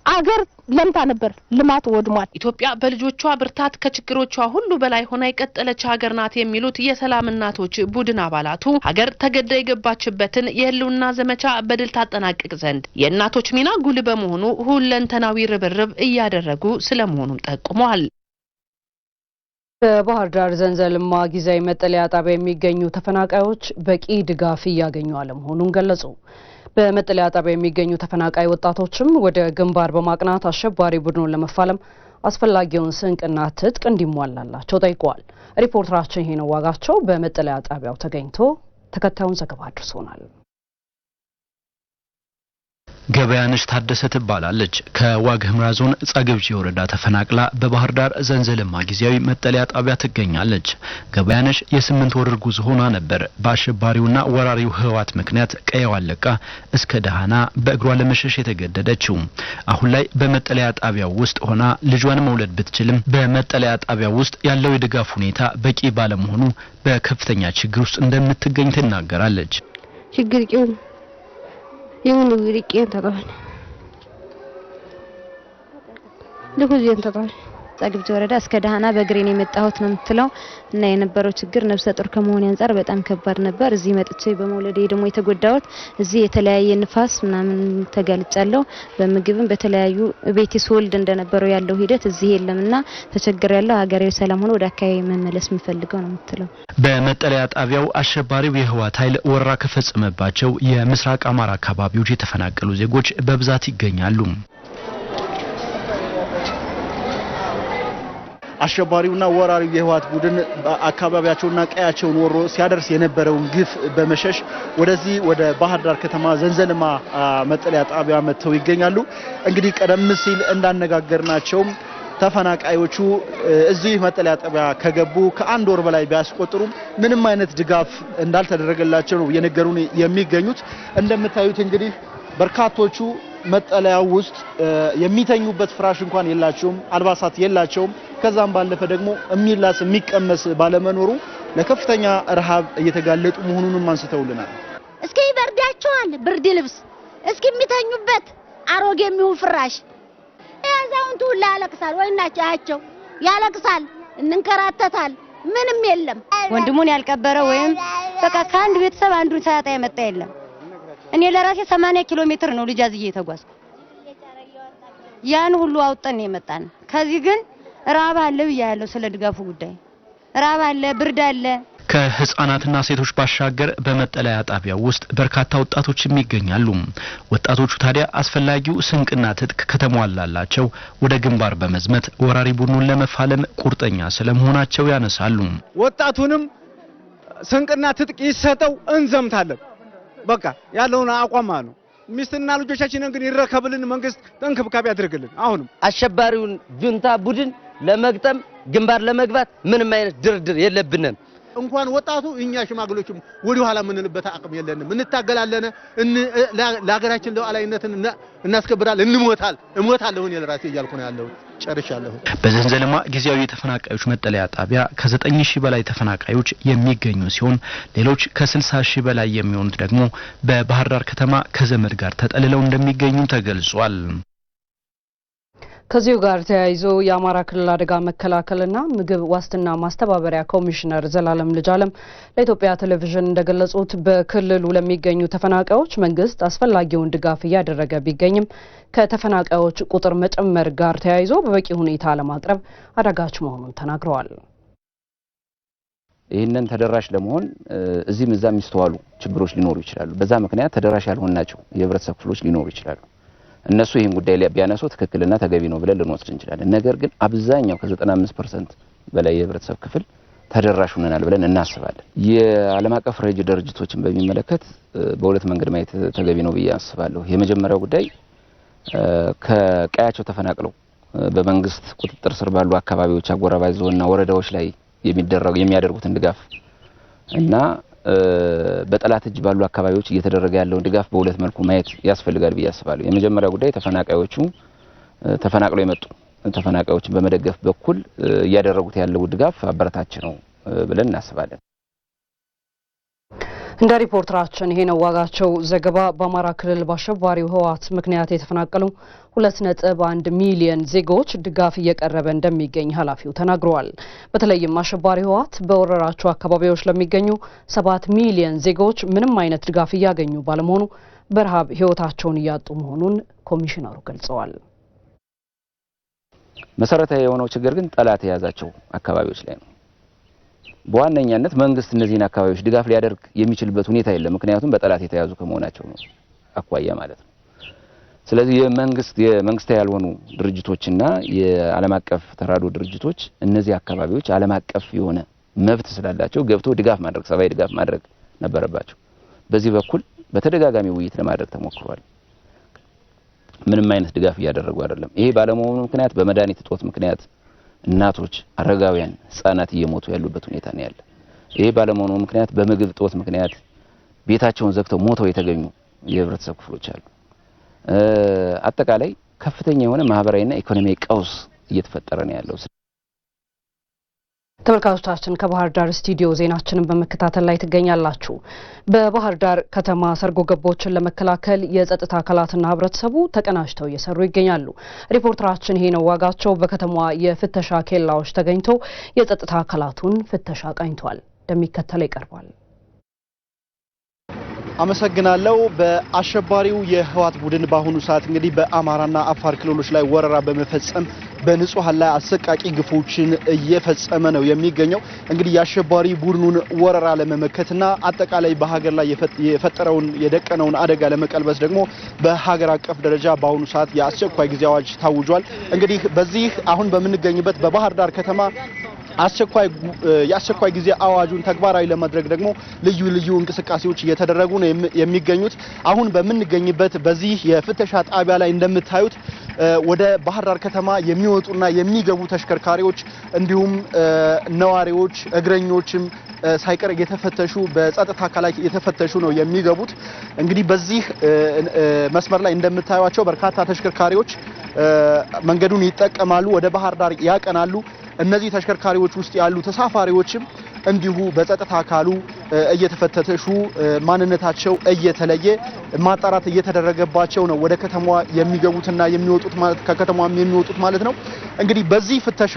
አገር ለምታ ነበር፣ ልማት ወድሟል። ኢትዮጵያ በልጆቿ ብርታት ከችግሮቿ ሁሉ በላይ ሆና የቀጠለች ሀገር ናት የሚሉት የሰላም እናቶች ቡድን አባላቱ ሀገር ተገዳ የገባችበትን የህልውና ዘመቻ በድል ታጠናቅቅ ዘንድ የእናቶች ሚና ጉልህ በመሆኑ ሁለንተናዊ ርብርብ እያደረጉ ስለመሆኑም ጠቁመዋል። በባህር ዳር ዘንዘልማ ጊዜያዊ መጠለያ ጣቢያ የሚገኙ ተፈናቃዮች በቂ ድጋፍ እያገኙ አለመሆኑን ገለጹ። በመጠለያ ጣቢያ የሚገኙ ተፈናቃይ ወጣቶችም ወደ ግንባር በማቅናት አሸባሪ ቡድኑን ለመፋለም አስፈላጊውን ስንቅና ትጥቅ እንዲሟላላቸው ጠይቀዋል። ሪፖርተራችን ይሄ ነው ዋጋቸው በመጠለያ ጣቢያው ተገኝቶ ተከታዩን ዘገባ አድርሶናል። ገበያነሽ ታደሰ ትባላለች። ከዋግ ኽምራ ዞን ጻግብጂ ወረዳ ተፈናቅላ በባህር ዳር ዘንዘልማ ጊዜያዊ መጠለያ ጣቢያ ትገኛለች። ገበያነሽ የ8 ወር እርጉዝ ሆና ነበር በአሸባሪውና ወራሪው ህወሓት ምክንያት ቀየዋን ለቃ እስከ ደሃና በእግሯ ለመሸሽ የተገደደችው። አሁን ላይ በመጠለያ ጣቢያው ውስጥ ሆና ልጇን መውለድ ብትችልም በመጠለያ ጣቢያው ውስጥ ያለው የድጋፍ ሁኔታ በቂ ባለመሆኑ በከፍተኛ ችግር ውስጥ እንደምትገኝ ትናገራለች። ችግር የምን ይርቄን ተባለ ለኩዚን ተባለ ጻግብጂ ወረዳ እስከ ደሃና በእግሬን የመጣሁት ነው የምትለው እና የነበረው ችግር ነፍሰ ጡር ከመሆን አንፃር በጣም ከባድ ነበር። እዚህ መጥቼ በመውለዴ ደግሞ የተጎዳሁት እዚህ የተለያየ ንፋስ ምናምን ተጋልጫለሁ። በምግብም በተለያዩ ቤት ስወልድ እንደነበረው ያለው ሂደት እዚህ የለምና ተቸግሬያለሁ። ሀገሬው ሰላም ሆኖ ወደ አካባቢ መመለስ የምፈልገው ነው የምትለው። በመጠለያ ጣቢያው አሸባሪው የህወሓት ኃይል ወረራ ከፈጸመባቸው የምስራቅ አማራ አካባቢዎች የተፈናቀሉ ዜጎች በብዛት ይገኛሉ። አሸባሪውና ወራሪው የህወሓት ቡድን አካባቢያቸውና ቀያቸውን ወሮ ሲያደርስ የነበረውን ግፍ በመሸሽ ወደዚህ ወደ ባህር ዳር ከተማ ዘንዘልማ መጠለያ ጣቢያ መጥተው ይገኛሉ። እንግዲህ ቀደም ሲል እንዳነጋገርናቸው ተፈናቃዮቹ እዚህ መጠለያ ጣቢያ ከገቡ ከአንድ ወር በላይ ቢያስቆጥሩም ምንም አይነት ድጋፍ እንዳልተደረገላቸው ነው የነገሩን የሚገኙት። እንደምታዩት እንግዲህ በርካቶቹ መጠለያው ውስጥ የሚተኙበት ፍራሽ እንኳን የላቸውም፣ አልባሳት የላቸውም። ከዛም ባለፈ ደግሞ የሚላስ የሚቀመስ ባለመኖሩ ለከፍተኛ ረሃብ እየተጋለጡ መሆኑንም አንስተውልናል። እስኪ ይበርዳቸዋል ብርድ ልብስ፣ እስኪ የሚተኙበት አሮጌ የሚሆን ፍራሽ። ያዛውንቱ ያለቅሳል፣ ወይናቸው ያለቅሳል፣ እንንከራተታል፣ ምንም የለም። ወንድሙን ያልቀበረ ወይም በቃ ከአንድ ቤተሰብ አንዱን ሳያጣ የመጣ የለም። እኔ ለራሴ 80 ኪሎ ሜትር ነው ልጅ አዝዬ የተጓዝኩ። ያን ሁሉ አውጥተን የመጣን ከዚህ ግን ራብ አለ ብያለሁ። ስለ ድጋፉ ጉዳይ ራብ አለ፣ ብርድ አለ። ከህፃናትና ሴቶች ባሻገር በመጠለያ ጣቢያው ውስጥ በርካታ ወጣቶችም ይገኛሉ። ወጣቶቹ ታዲያ አስፈላጊው ስንቅና ትጥቅ ከተሟላላቸው ወደ ግንባር በመዝመት ወራሪ ቡድኑን ለመፋለም ቁርጠኛ ስለመሆናቸው ያነሳሉ። ወጣቱንም ስንቅና ትጥቅ ይሰጠው እንዘምታለን። በቃ ያለውን አቋም ነው። ሚስትና ልጆቻችንን ግን ይረከብልን መንግስት እንክብካቤ ያድርግልን። አሁንም አሸባሪውን ጁንታ ቡድን ለመግጠም ግንባር ለመግባት ምንም አይነት ድርድር የለብንም። እንኳን ወጣቱ እኛ ሽማግሌዎችም ወደ ኋላ ምንልበት አቅም የለንም። እንታገላለን፣ ለሀገራችን ሉዓላዊነትን እናስከብራለን፣ እሞታለሁ እኔ ለራሴ እያልኩ ነው ያለው። ጨርሻለሁ። በዘንዘልማ ጊዜያዊ የተፈናቃዮች መጠለያ ጣቢያ ከ9000 በላይ ተፈናቃዮች የሚገኙ ሲሆን ሌሎች ከ60000 በላይ የሚሆኑት ደግሞ በባህር ዳር ከተማ ከዘመድ ጋር ተጠልለው እንደሚገኙ ተገልጿል። ከዚሁ ጋር ተያይዞ የአማራ ክልል አደጋ መከላከልና ምግብ ዋስትና ማስተባበሪያ ኮሚሽነር ዘላለም ልጅአለም ለኢትዮጵያ ቴሌቪዥን እንደገለጹት በክልሉ ለሚገኙ ተፈናቃዮች መንግስት አስፈላጊውን ድጋፍ እያደረገ ቢገኝም ከተፈናቃዮች ቁጥር መጨመር ጋር ተያይዞ በበቂ ሁኔታ ለማቅረብ አዳጋች መሆኑን ተናግረዋል። ይህንን ተደራሽ ለመሆን እዚህም እዛም የሚስተዋሉ ችግሮች ሊኖሩ ይችላሉ። በዛ ምክንያት ተደራሽ ያልሆናቸው የህብረተሰብ ክፍሎች ሊኖሩ ይችላሉ። እነሱ ይህን ጉዳይ ቢያነሱ ትክክልና ተገቢ ነው ብለን ልንወስድ እንችላለን። ነገር ግን አብዛኛው ከ95% በላይ የህብረተሰብ ክፍል ተደራሽ ሆነናል ብለን እናስባለን። የዓለም አቀፍ ረጅ ድርጅቶችን በሚመለከት በሁለት መንገድ ማየት ተገቢ ነው ብዬ አስባለሁ። የመጀመሪያው ጉዳይ ከቀያቸው ተፈናቅለው በመንግስት ቁጥጥር ስር ባሉ አካባቢዎች አጎራባች ዞንና ወረዳዎች ላይ የሚያደርጉትን ድጋፍ እና በጠላት እጅ ባሉ አካባቢዎች እየተደረገ ያለውን ድጋፍ በሁለት መልኩ ማየት ያስፈልጋል ብዬ አስባለሁ። የመጀመሪያው ጉዳይ ተፈናቃዮቹ ተፈናቅለው የመጡ ተፈናቃዮችን በመደገፍ በኩል እያደረጉት ያለው ድጋፍ አበረታች ነው ብለን እናስባለን። እንደ ሪፖርተራችን ይሄ ነው ዋጋቸው ዘገባ በአማራ ክልል በአሸባሪው ህወሓት ምክንያት የተፈናቀሉ 2.1 ሚሊዮን ዜጎች ድጋፍ እየቀረበ እንደሚገኝ ኃላፊው ተናግረዋል። በተለይም አሸባሪ ህወሓት በወረራቸው አካባቢዎች ለሚገኙ 7 ሚሊዮን ዜጎች ምንም አይነት ድጋፍ እያገኙ ባለመሆኑ በረሃብ ህይወታቸውን እያጡ መሆኑን ኮሚሽነሩ ገልጸዋል። መሰረታዊ የሆነው ችግር ግን ጠላት የያዛቸው አካባቢዎች ላይ ነው። በዋነኛነት መንግስት እነዚህን አካባቢዎች ድጋፍ ሊያደርግ የሚችልበት ሁኔታ የለም። ምክንያቱም በጠላት የተያዙ ከመሆናቸው ነው አኳያ ማለት ነው። ስለዚህ የመንግስታዊ ያልሆኑ ድርጅቶችና የዓለም አቀፍ ተራድኦ ድርጅቶች እነዚህ አካባቢዎች ዓለም አቀፍ የሆነ መብት ስላላቸው ገብተው ድጋፍ ማድረግ ሰብአዊ ድጋፍ ማድረግ ነበረባቸው። በዚህ በኩል በተደጋጋሚ ውይይት ለማድረግ ተሞክሯል። ምንም አይነት ድጋፍ እያደረጉ አይደለም። ይሄ ባለመሆኑ ምክንያት በመድኃኒት እጦት ምክንያት እናቶች፣ አረጋውያን፣ ህጻናት እየሞቱ ያሉበት ሁኔታ ነው ያለ። ይሄ ባለመሆኑ ምክንያት በምግብ እጦት ምክንያት ቤታቸውን ዘግተው ሞተው የተገኙ የህብረተሰብ ክፍሎች አሉ። አጠቃላይ ከፍተኛ የሆነ ማህበራዊና ኢኮኖሚያዊ ቀውስ እየተፈጠረ ነው ያለው። ተመልካቾቻችን ከባህር ዳር ስቱዲዮ ዜናችንን በመከታተል ላይ ትገኛላችሁ። በባህር ዳር ከተማ ሰርጎ ገቦችን ለመከላከል የጸጥታ አካላትና ህብረተሰቡ ተቀናጅተው እየሰሩ ይገኛሉ። ሪፖርተራችን ይሄ ነው ዋጋቸው በከተማዋ የፍተሻ ኬላዎች ተገኝቶ የጸጥታ አካላቱን ፍተሻ ቃኝቷል። እንደሚከተለው ይቀርባል። አመሰግናለሁ። በአሸባሪው የህወሓት ቡድን በአሁኑ ሰዓት እንግዲህ በአማራና አፋር ክልሎች ላይ ወረራ በመፈጸም በንጹሃን ላይ አሰቃቂ ግፎችን እየፈጸመ ነው የሚገኘው። እንግዲህ የአሸባሪ ቡድኑን ወረራ ለመመከትና አጠቃላይ በሀገር ላይ የፈጠረውን የደቀነውን አደጋ ለመቀልበስ ደግሞ በሀገር አቀፍ ደረጃ በአሁኑ ሰዓት የአስቸኳይ ጊዜ አዋጅ ታውጇል። እንግዲህ በዚህ አሁን በምንገኝበት በባህር ዳር ከተማ የአስቸኳይ ጊዜ አዋጁን ተግባራዊ ለማድረግ ደግሞ ልዩ እንቅስቃሴዎች እየተደረጉ ነው የሚገኙት። አሁን በምንገኝበት በዚህ የፍተሻ ጣቢያ ላይ እንደምታዩት ወደ ባህር ዳር ከተማ የሚወጡና የሚገቡ ተሽከርካሪዎች እንዲሁም ነዋሪዎች፣ እግረኞችም ሳይቀር እየተፈተሹ በጸጥታ አካላት እየተፈተሹ ነው የሚገቡት። እንግዲህ በዚህ መስመር ላይ እንደምታዩቸው በርካታ ተሽከርካሪዎች መንገዱን ይጠቀማሉ፣ ወደ ባህር ዳር ያቀናሉ። እነዚህ ተሽከርካሪዎች ውስጥ ያሉ ተሳፋሪዎችም እንዲሁ በጸጥታ አካሉ እየተፈተሹ ማንነታቸው እየተለየ ማጣራት እየተደረገባቸው ነው ወደ ከተማዋ የሚገቡትና የሚወጡት ከከተማዋም የሚወጡት ማለት ነው። እንግዲህ በዚህ ፍተሻ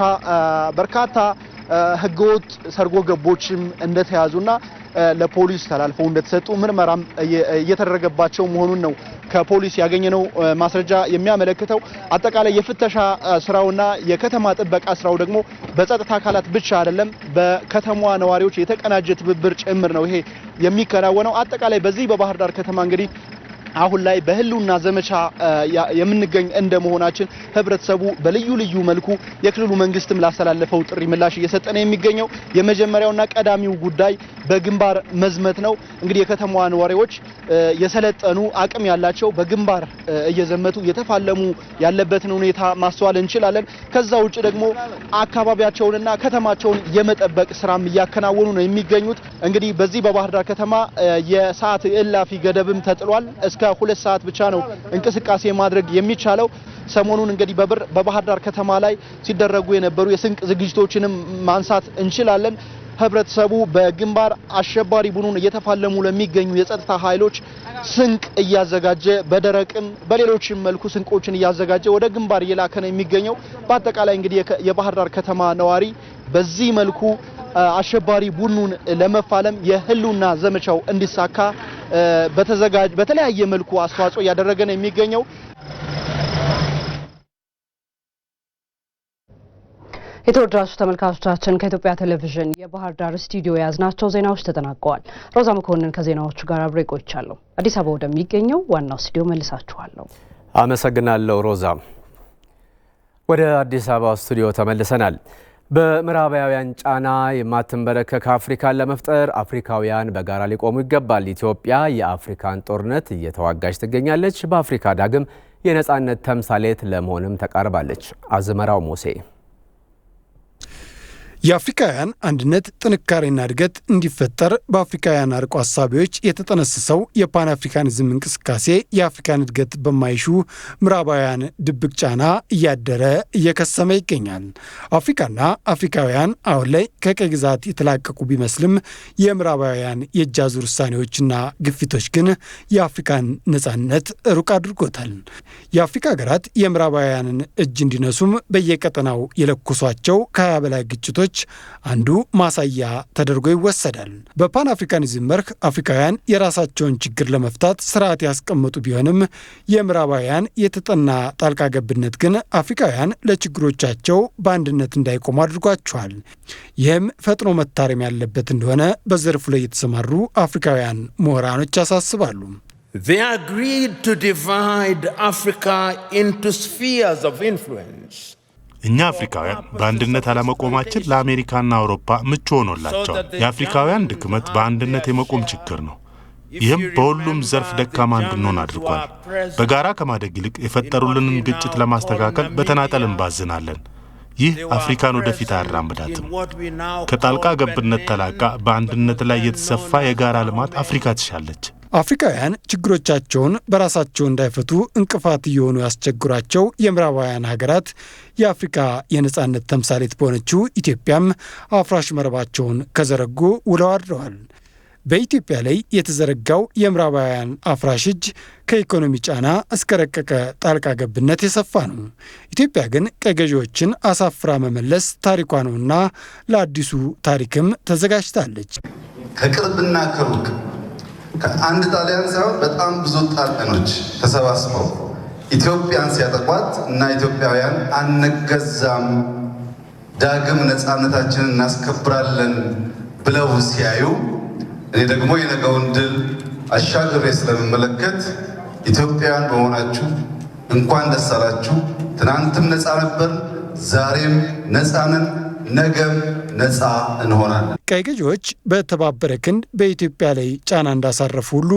በርካታ ህገወጥ ሰርጎ ገቦችም እንደተያዙና ለፖሊስ ተላልፈው እንደተሰጡ ምርመራም እየተደረገባቸው መሆኑን ነው ከፖሊስ ያገኘነው ማስረጃ የሚያመለክተው። አጠቃላይ የፍተሻ ስራውና የከተማ ጥበቃ ስራው ደግሞ በጸጥታ አካላት ብቻ አይደለም፣ በከተማዋ ነዋሪዎች የተቀናጀ ትብብር ጭምር ነው ይሄ የሚከናወነው። አጠቃላይ በዚህ በባህር ዳር ከተማ እንግዲህ አሁን ላይ በህልውና ዘመቻ የምንገኝ እንደመሆናችን ህብረተሰቡ በልዩ መልኩ የክልሉ መንግስትም ላስተላለፈው ጥሪ ምላሽ እየሰጠ ነው የሚገኘው። የመጀመሪያውና ቀዳሚው ጉዳይ በግንባር መዝመት ነው። እንግዲህ የከተማዋ ነዋሪዎች የሰለጠኑ አቅም ያላቸው በግንባር እየዘመቱ እየተፋለሙ ያለበትን ሁኔታ ማስተዋል እንችላለን። ከዛ ውጭ ደግሞ አካባቢያቸውንና ከተማቸውን የመጠበቅ ስራም እያከናወኑ ነው የሚገኙት። እንግዲህ በዚህ በባህር ዳር ከተማ የሰዓት እላፊ ገደብም ተጥሏል። እስከ 2 ሰዓት ብቻ ነው እንቅስቃሴ ማድረግ የሚቻለው። ሰሞኑን እንግዲህ በባህር ዳር ከተማ ላይ ሲደረጉ የነበሩ የስንቅ ዝግጅቶችንም ማንሳት እንችላለን። ህብረተሰቡ በግንባር አሸባሪ ቡድኑን እየተፋለሙ ለሚገኙ የጸጥታ ኃይሎች ስንቅ እያዘጋጀ በደረቅም በሌሎችም መልኩ ስንቆችን እያዘጋጀ ወደ ግንባር እየላከ ነው የሚገኘው። በአጠቃላይ እንግዲህ የባህር ዳር ከተማ ነዋሪ በዚህ መልኩ አሸባሪ ቡድኑን ለመፋለም የህልውና ዘመቻው እንዲሳካ በተለያየ መልኩ አስተዋጽኦ እያደረገ ነው የሚገኘው። የተወደዳችሁ ተመልካቾቻችን ከኢትዮጵያ ቴሌቪዥን የባህር ዳር ስቱዲዮ የያዝናቸው ዜናዎች ተጠናቀዋል። ሮዛ መኮንን ከዜናዎቹ ጋር አብሬ ቆይቻለሁ። አዲስ አበባ ወደሚገኘው ዋናው ስቱዲዮ መልሳችኋለሁ። አመሰግናለሁ ሮዛ። ወደ አዲስ አበባ ስቱዲዮ ተመልሰናል። በምዕራባውያን ጫና የማትንበረከክ አፍሪካን ለመፍጠር አፍሪካውያን በጋራ ሊቆሙ ይገባል። ኢትዮጵያ የአፍሪካን ጦርነት እየተዋጋች ትገኛለች። በአፍሪካ ዳግም የነጻነት ተምሳሌት ለመሆንም ተቃርባለች። አዝመራው ሙሴ የአፍሪካውያን አንድነት ጥንካሬና እድገት እንዲፈጠር በአፍሪካውያን አርቆ ሀሳቢዎች የተጠነሰሰው የፓን አፍሪካኒዝም እንቅስቃሴ የአፍሪካን እድገት በማይሹ ምዕራባውያን ድብቅ ጫና እያደረ እየከሰመ ይገኛል። አፍሪካና አፍሪካውያን አሁን ላይ ከቀይ ግዛት የተላቀቁ ቢመስልም የምዕራባውያን የእጅ አዙር ውሳኔዎችና ግፊቶች ግን የአፍሪካን ነጻነት ሩቅ አድርጎታል። የአፍሪካ ሀገራት የምዕራባውያንን እጅ እንዲነሱም በየቀጠናው የለኮሷቸው ከ20 በላይ ግጭቶች አንዱ ማሳያ ተደርጎ ይወሰዳል። በፓን አፍሪካኒዝም መርህ አፍሪካውያን የራሳቸውን ችግር ለመፍታት ስርዓት ያስቀመጡ ቢሆንም የምዕራባውያን የተጠና ጣልቃ ገብነት ግን አፍሪካውያን ለችግሮቻቸው በአንድነት እንዳይቆሙ አድርጓቸዋል። ይህም ፈጥኖ መታረም ያለበት እንደሆነ በዘርፉ ላይ የተሰማሩ አፍሪካውያን ምሁራኖች ያሳስባሉ። They agreed to divide Africa into spheres of influence. እኛ አፍሪካውያን በአንድነት አለመቆማችን ለአሜሪካና አውሮፓ ምቹ ሆኖላቸዋል። የአፍሪካውያን ድክመት በአንድነት የመቆም ችግር ነው። ይህም በሁሉም ዘርፍ ደካማ እንድንሆን አድርጓል። በጋራ ከማደግ ይልቅ የፈጠሩልንን ግጭት ለማስተካከል በተናጠል እንባዝናለን። ይህ አፍሪካን ወደፊት አያራምዳትም። ከጣልቃ ገብነት ተላቃ በአንድነት ላይ የተሰፋ የጋራ ልማት አፍሪካ ትሻለች። አፍሪካውያን ችግሮቻቸውን በራሳቸው እንዳይፈቱ እንቅፋት እየሆኑ ያስቸግሯቸው የምዕራባውያን ሀገራት የአፍሪካ የነጻነት ተምሳሌት በሆነችው ኢትዮጵያም አፍራሽ መረባቸውን ከዘረጉ ውለው አድረዋል። በኢትዮጵያ ላይ የተዘረጋው የምዕራባውያን አፍራሽ እጅ ከኢኮኖሚ ጫና እስከ ረቀቀ ጣልቃ ገብነት የሰፋ ነው። ኢትዮጵያ ግን ቀይ ገዢዎችን አሳፍራ መመለስ ታሪኳ ነውና ለአዲሱ ታሪክም ተዘጋጅታለች። ከቅርብና ከሩቅ ከአንድ ጣሊያን ሳይሆን በጣም ብዙ ጣሊያኖች ተሰባስበው ኢትዮጵያን ሲያጠቋት እና ኢትዮጵያውያን አንገዛም፣ ዳግም ነፃነታችንን እናስከብራለን ብለው ሲያዩ እኔ ደግሞ የነገውን ድል አሻግሬ ስለምመለከት ኢትዮጵያውያን በመሆናችሁ እንኳን ደስ አላችሁ። ትናንትም ነፃ ነበር፣ ዛሬም ነፃ ነን፣ ነገም ነፃ እንሆናለን። ቀይ ገዢዎች በተባበረ ክንድ በኢትዮጵያ ላይ ጫና እንዳሳረፉ ሁሉ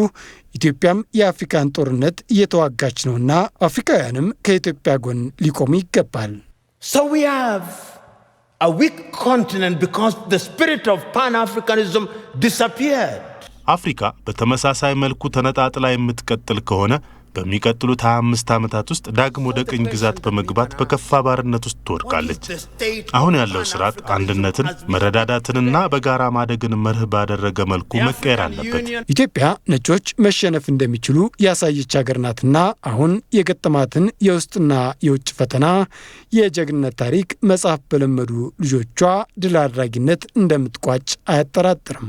ኢትዮጵያም የአፍሪካን ጦርነት እየተዋጋች ነውና አፍሪካውያንም ከኢትዮጵያ ጎን ሊቆሙ ይገባል። So we have a weak continent because the spirit of Pan-Africanism disappeared. አፍሪካ በተመሳሳይ መልኩ ተነጣጥላ የምትቀጥል ከሆነ በሚቀጥሉት 25 ዓመታት ውስጥ ዳግም ወደ ቅኝ ግዛት በመግባት በከፋ ባርነት ውስጥ ትወድቃለች። አሁን ያለው ስርዓት አንድነትን፣ መረዳዳትንና በጋራ ማደግን መርህ ባደረገ መልኩ መቀየር አለበት። ኢትዮጵያ ነጮች መሸነፍ እንደሚችሉ ያሳየች ሀገር ናትና አሁን የገጠማትን የውስጥና የውጭ ፈተና የጀግንነት ታሪክ መጻፍ በለመዱ ልጆቿ ድል አድራጊነት እንደምትቋጭ አያጠራጥርም።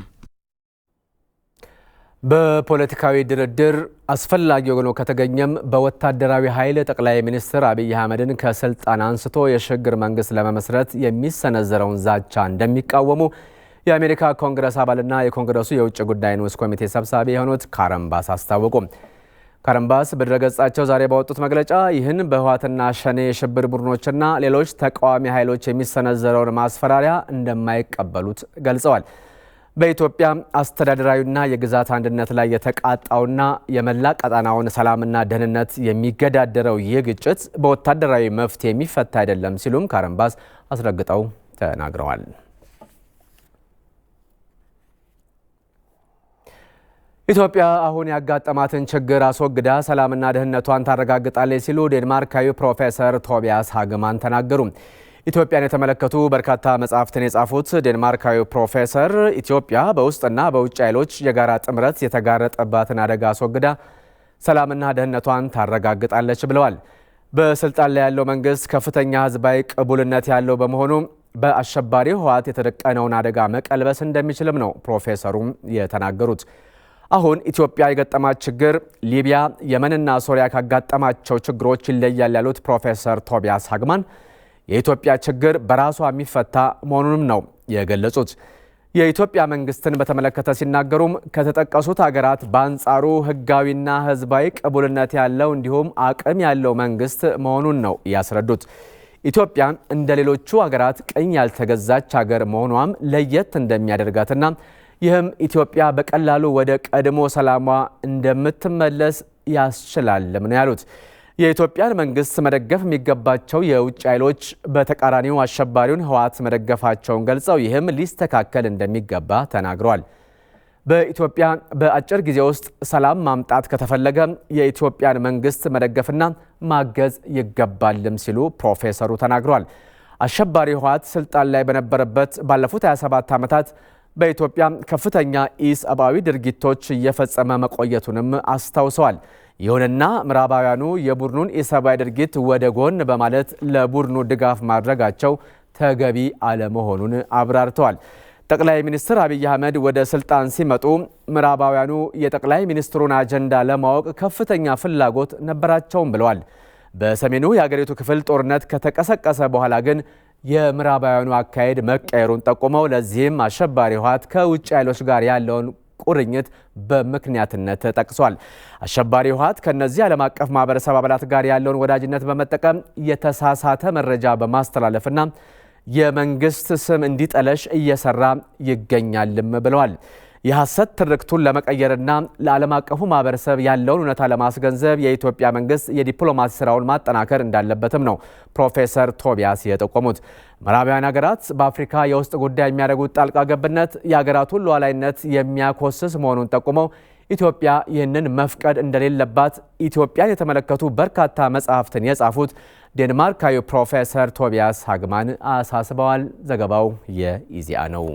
በፖለቲካዊ ድርድር አስፈላጊ ሆኖ ከተገኘም በወታደራዊ ኃይል ጠቅላይ ሚኒስትር አብይ አህመድን ከስልጣን አንስቶ የሽግግር መንግስት ለመመስረት የሚሰነዘረውን ዛቻ እንደሚቃወሙ የአሜሪካ ኮንግረስ አባልና የኮንግረሱ የውጭ ጉዳይ ንዑስ ኮሚቴ ሰብሳቢ የሆኑት ካረን ባስ አስታወቁ። ካረን ባስ በድረገጻቸው ዛሬ ባወጡት መግለጫ ይህን በህወሓትና ሸኔ የሽብር ቡድኖችና ሌሎች ተቃዋሚ ኃይሎች የሚሰነዘረውን ማስፈራሪያ እንደማይቀበሉት ገልጸዋል። በኢትዮጵያ አስተዳደራዊና የግዛት አንድነት ላይ የተቃጣውና የመላ ቀጣናውን ሰላምና ደህንነት የሚገዳደረው ይህ ግጭት በወታደራዊ መፍትሄ የሚፈታ አይደለም ሲሉም ካረምባስ አስረግጠው ተናግረዋል። ኢትዮጵያ አሁን ያጋጠማትን ችግር አስወግዳ ሰላምና ደህንነቷን ታረጋግጣለች ሲሉ ዴንማርካዊ ፕሮፌሰር ቶቢያስ ሃግማን ተናገሩ። ኢትዮጵያን የተመለከቱ በርካታ መጻሕፍትን የጻፉት ዴንማርካዊ ፕሮፌሰር ኢትዮጵያ በውስጥና በውጭ ኃይሎች የጋራ ጥምረት የተጋረጠባትን አደጋ አስወግዳ ሰላምና ደህንነቷን ታረጋግጣለች ብለዋል። በስልጣን ላይ ያለው መንግስት ከፍተኛ ህዝባዊ ቅቡልነት ያለው በመሆኑ በአሸባሪው ህወሓት የተደቀነውን አደጋ መቀልበስ እንደሚችልም ነው ፕሮፌሰሩም የተናገሩት። አሁን ኢትዮጵያ የገጠማት ችግር ሊቢያ፣ የመንና ሶሪያ ካጋጠማቸው ችግሮች ይለያል ያሉት ፕሮፌሰር ቶቢያስ ሃግማን የኢትዮጵያ ችግር በራሷ የሚፈታ መሆኑንም ነው የገለጹት። የኢትዮጵያ መንግስትን በተመለከተ ሲናገሩም ከተጠቀሱት ሀገራት በአንጻሩ ህጋዊና ህዝባዊ ቅቡልነት ያለው እንዲሁም አቅም ያለው መንግስት መሆኑን ነው ያስረዱት። ኢትዮጵያን እንደ ሌሎቹ ሀገራት ቅኝ ያልተገዛች ሀገር መሆኗም ለየት እንደሚያደርጋትና ይህም ኢትዮጵያ በቀላሉ ወደ ቀድሞ ሰላሟ እንደምትመለስ ያስችላልም ነው ያሉት። የኢትዮጵያን መንግስት መደገፍ የሚገባቸው የውጭ ኃይሎች በተቃራኒው አሸባሪውን ህወሓት መደገፋቸውን ገልጸው ይህም ሊስተካከል እንደሚገባ ተናግረዋል። በኢትዮጵያ በአጭር ጊዜ ውስጥ ሰላም ማምጣት ከተፈለገ የኢትዮጵያን መንግስት መደገፍና ማገዝ ይገባልም ሲሉ ፕሮፌሰሩ ተናግረዋል። አሸባሪ ህወሓት ስልጣን ላይ በነበረበት ባለፉት 27 ዓመታት በኢትዮጵያ ከፍተኛ ኢሰብአዊ ድርጊቶች እየፈጸመ መቆየቱንም አስታውሰዋል። ይሁንና ምዕራባውያኑ የቡድኑን ኢሰብአዊ ድርጊት ወደ ጎን በማለት ለቡድኑ ድጋፍ ማድረጋቸው ተገቢ አለመሆኑን አብራርተዋል። ጠቅላይ ሚኒስትር አብይ አህመድ ወደ ስልጣን ሲመጡ ምዕራባውያኑ የጠቅላይ ሚኒስትሩን አጀንዳ ለማወቅ ከፍተኛ ፍላጎት ነበራቸውም ብለዋል። በሰሜኑ የሀገሪቱ ክፍል ጦርነት ከተቀሰቀሰ በኋላ ግን የምዕራባውያኑ አካሄድ መቀየሩን ጠቁመው ለዚህም አሸባሪ ህወሓት ከውጭ ኃይሎች ጋር ያለውን ቁርኝት በምክንያትነት ጠቅሷል። አሸባሪ ህወሓት ከነዚህ ዓለም አቀፍ ማህበረሰብ አባላት ጋር ያለውን ወዳጅነት በመጠቀም የተሳሳተ መረጃ በማስተላለፍና የመንግስት ስም እንዲጠለሽ እየሰራ ይገኛልም ብለዋል። የሐሰት ትርክቱን ለመቀየርና ለዓለም አቀፉ ማህበረሰብ ያለውን እውነታ ለማስገንዘብ የኢትዮጵያ መንግስት የዲፕሎማሲ ስራውን ማጠናከር እንዳለበትም ነው ፕሮፌሰር ቶቢያስ የጠቆሙት። ምዕራባውያን ሀገራት በአፍሪካ የውስጥ ጉዳይ የሚያደርጉት ጣልቃ ገብነት የሀገራቱን ሉዓላዊነት የሚያኮስስ መሆኑን ጠቁመው ኢትዮጵያ ይህንን መፍቀድ እንደሌለባት ኢትዮጵያን የተመለከቱ በርካታ መጻሕፍትን የጻፉት ዴንማርካዊ ፕሮፌሰር ቶቢያስ ሃግማን አሳስበዋል። ዘገባው የኢዜአ ነው።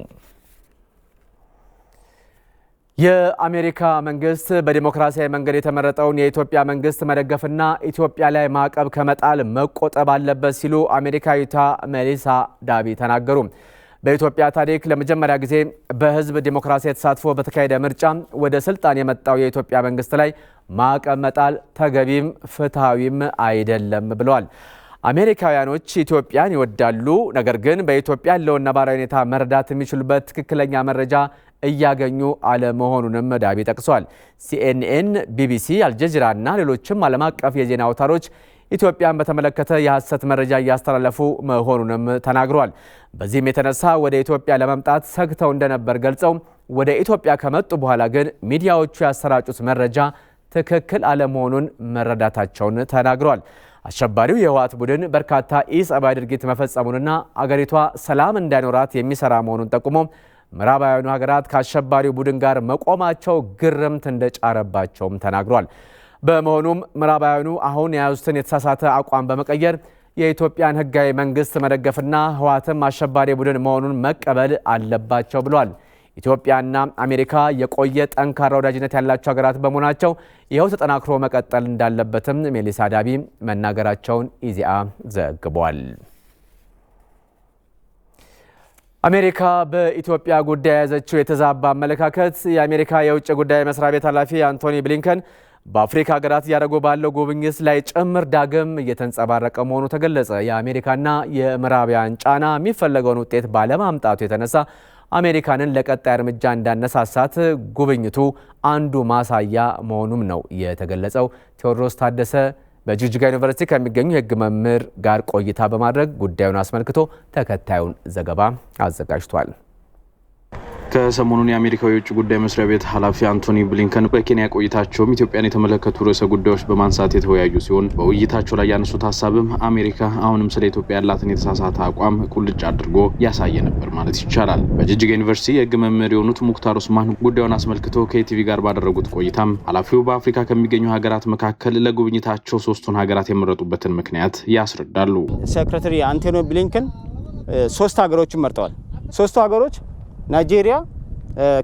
የአሜሪካ መንግስት በዲሞክራሲያዊ መንገድ የተመረጠውን የኢትዮጵያ መንግስት መደገፍና ኢትዮጵያ ላይ ማዕቀብ ከመጣል መቆጠብ አለበት ሲሉ አሜሪካዊቷ ሜሊሳ ዳቢ ተናገሩ። በኢትዮጵያ ታሪክ ለመጀመሪያ ጊዜ በህዝብ ዲሞክራሲያዊ ተሳትፎ በተካሄደ ምርጫ ወደ ስልጣን የመጣው የኢትዮጵያ መንግስት ላይ ማዕቀብ መጣል ተገቢም ፍትሐዊም አይደለም ብለዋል። አሜሪካውያኖች ኢትዮጵያን ይወዳሉ፣ ነገር ግን በኢትዮጵያ ያለውን ነባራዊ ሁኔታ መረዳት የሚችሉበት ትክክለኛ መረጃ እያገኙ አለመሆኑንም ዳቢ ጠቅሷል። ሲኤንኤን፣ ቢቢሲ፣ አልጀዚራ እና ሌሎችም ዓለም አቀፍ የዜና አውታሮች ኢትዮጵያን በተመለከተ የሐሰት መረጃ እያስተላለፉ መሆኑንም ተናግረዋል። በዚህም የተነሳ ወደ ኢትዮጵያ ለመምጣት ሰግተው እንደነበር ገልጸው ወደ ኢትዮጵያ ከመጡ በኋላ ግን ሚዲያዎቹ ያሰራጩት መረጃ ትክክል አለመሆኑን መረዳታቸውን ተናግረዋል። አሸባሪው የህወሓት ቡድን በርካታ ኢሰብአዊ ድርጊት መፈጸሙንና አገሪቷ ሰላም እንዳይኖራት የሚሰራ መሆኑን ጠቁሞ ምዕራባውያኑ ሀገራት ከአሸባሪው ቡድን ጋር መቆማቸው ግርምት እንደጫረባቸውም ተናግሯል። በመሆኑም ምዕራባውያኑ አሁን የያዙትን የተሳሳተ አቋም በመቀየር የኢትዮጵያን ህጋዊ መንግስት መደገፍና ህወሓትም አሸባሪ ቡድን መሆኑን መቀበል አለባቸው ብሏል። ኢትዮጵያና አሜሪካ የቆየ ጠንካራ ወዳጅነት ያላቸው ሀገራት በመሆናቸው ይኸው ተጠናክሮ መቀጠል እንዳለበትም ሜሊሳ ዳቢ መናገራቸውን ኢዜአ ዘግቧል። አሜሪካ በኢትዮጵያ ጉዳይ የያዘችው የተዛባ አመለካከት የአሜሪካ የውጭ ጉዳይ መስሪያ ቤት ኃላፊ አንቶኒ ብሊንከን በአፍሪካ ሀገራት እያደረጉ ባለው ጉብኝት ላይ ጭምር ዳግም እየተንጸባረቀ መሆኑ ተገለጸ። የአሜሪካና የምዕራባውያን ጫና የሚፈለገውን ውጤት ባለማምጣቱ የተነሳ አሜሪካንን ለቀጣይ እርምጃ እንዳነሳሳት ጉብኝቱ አንዱ ማሳያ መሆኑም ነው የተገለጸው። ቴዎድሮስ ታደሰ በጅግጅጋ ዩኒቨርሲቲ ከሚገኙ የሕግ መምህር ጋር ቆይታ በማድረግ ጉዳዩን አስመልክቶ ተከታዩን ዘገባ አዘጋጅቷል። ከሰሞኑን የአሜሪካው የውጭ ጉዳይ መስሪያ ቤት ኃላፊ አንቶኒ ብሊንከን በኬንያ ቆይታቸውም ኢትዮጵያን የተመለከቱ ርዕሰ ጉዳዮች በማንሳት የተወያዩ ሲሆን በውይይታቸው ላይ ያነሱት ሀሳብም አሜሪካ አሁንም ስለ ኢትዮጵያ ያላትን የተሳሳተ አቋም ቁልጭ አድርጎ ያሳየ ነበር ማለት ይቻላል። በጅጅጋ ዩኒቨርሲቲ የሕግ መምህር የሆኑት ሙክታር ኡስማን ጉዳዩን አስመልክቶ ከኢቲቪ ጋር ባደረጉት ቆይታም ኃላፊው በአፍሪካ ከሚገኙ ሀገራት መካከል ለጉብኝታቸው 3ቱን ሀገራት የመረጡበትን ምክንያት ያስረዳሉ። ሴክሬታሪ አንቶኒ ብሊንከን 3 ሀገሮችን መርጠዋል። 3ቱ ሀገሮች ናይጄሪያ፣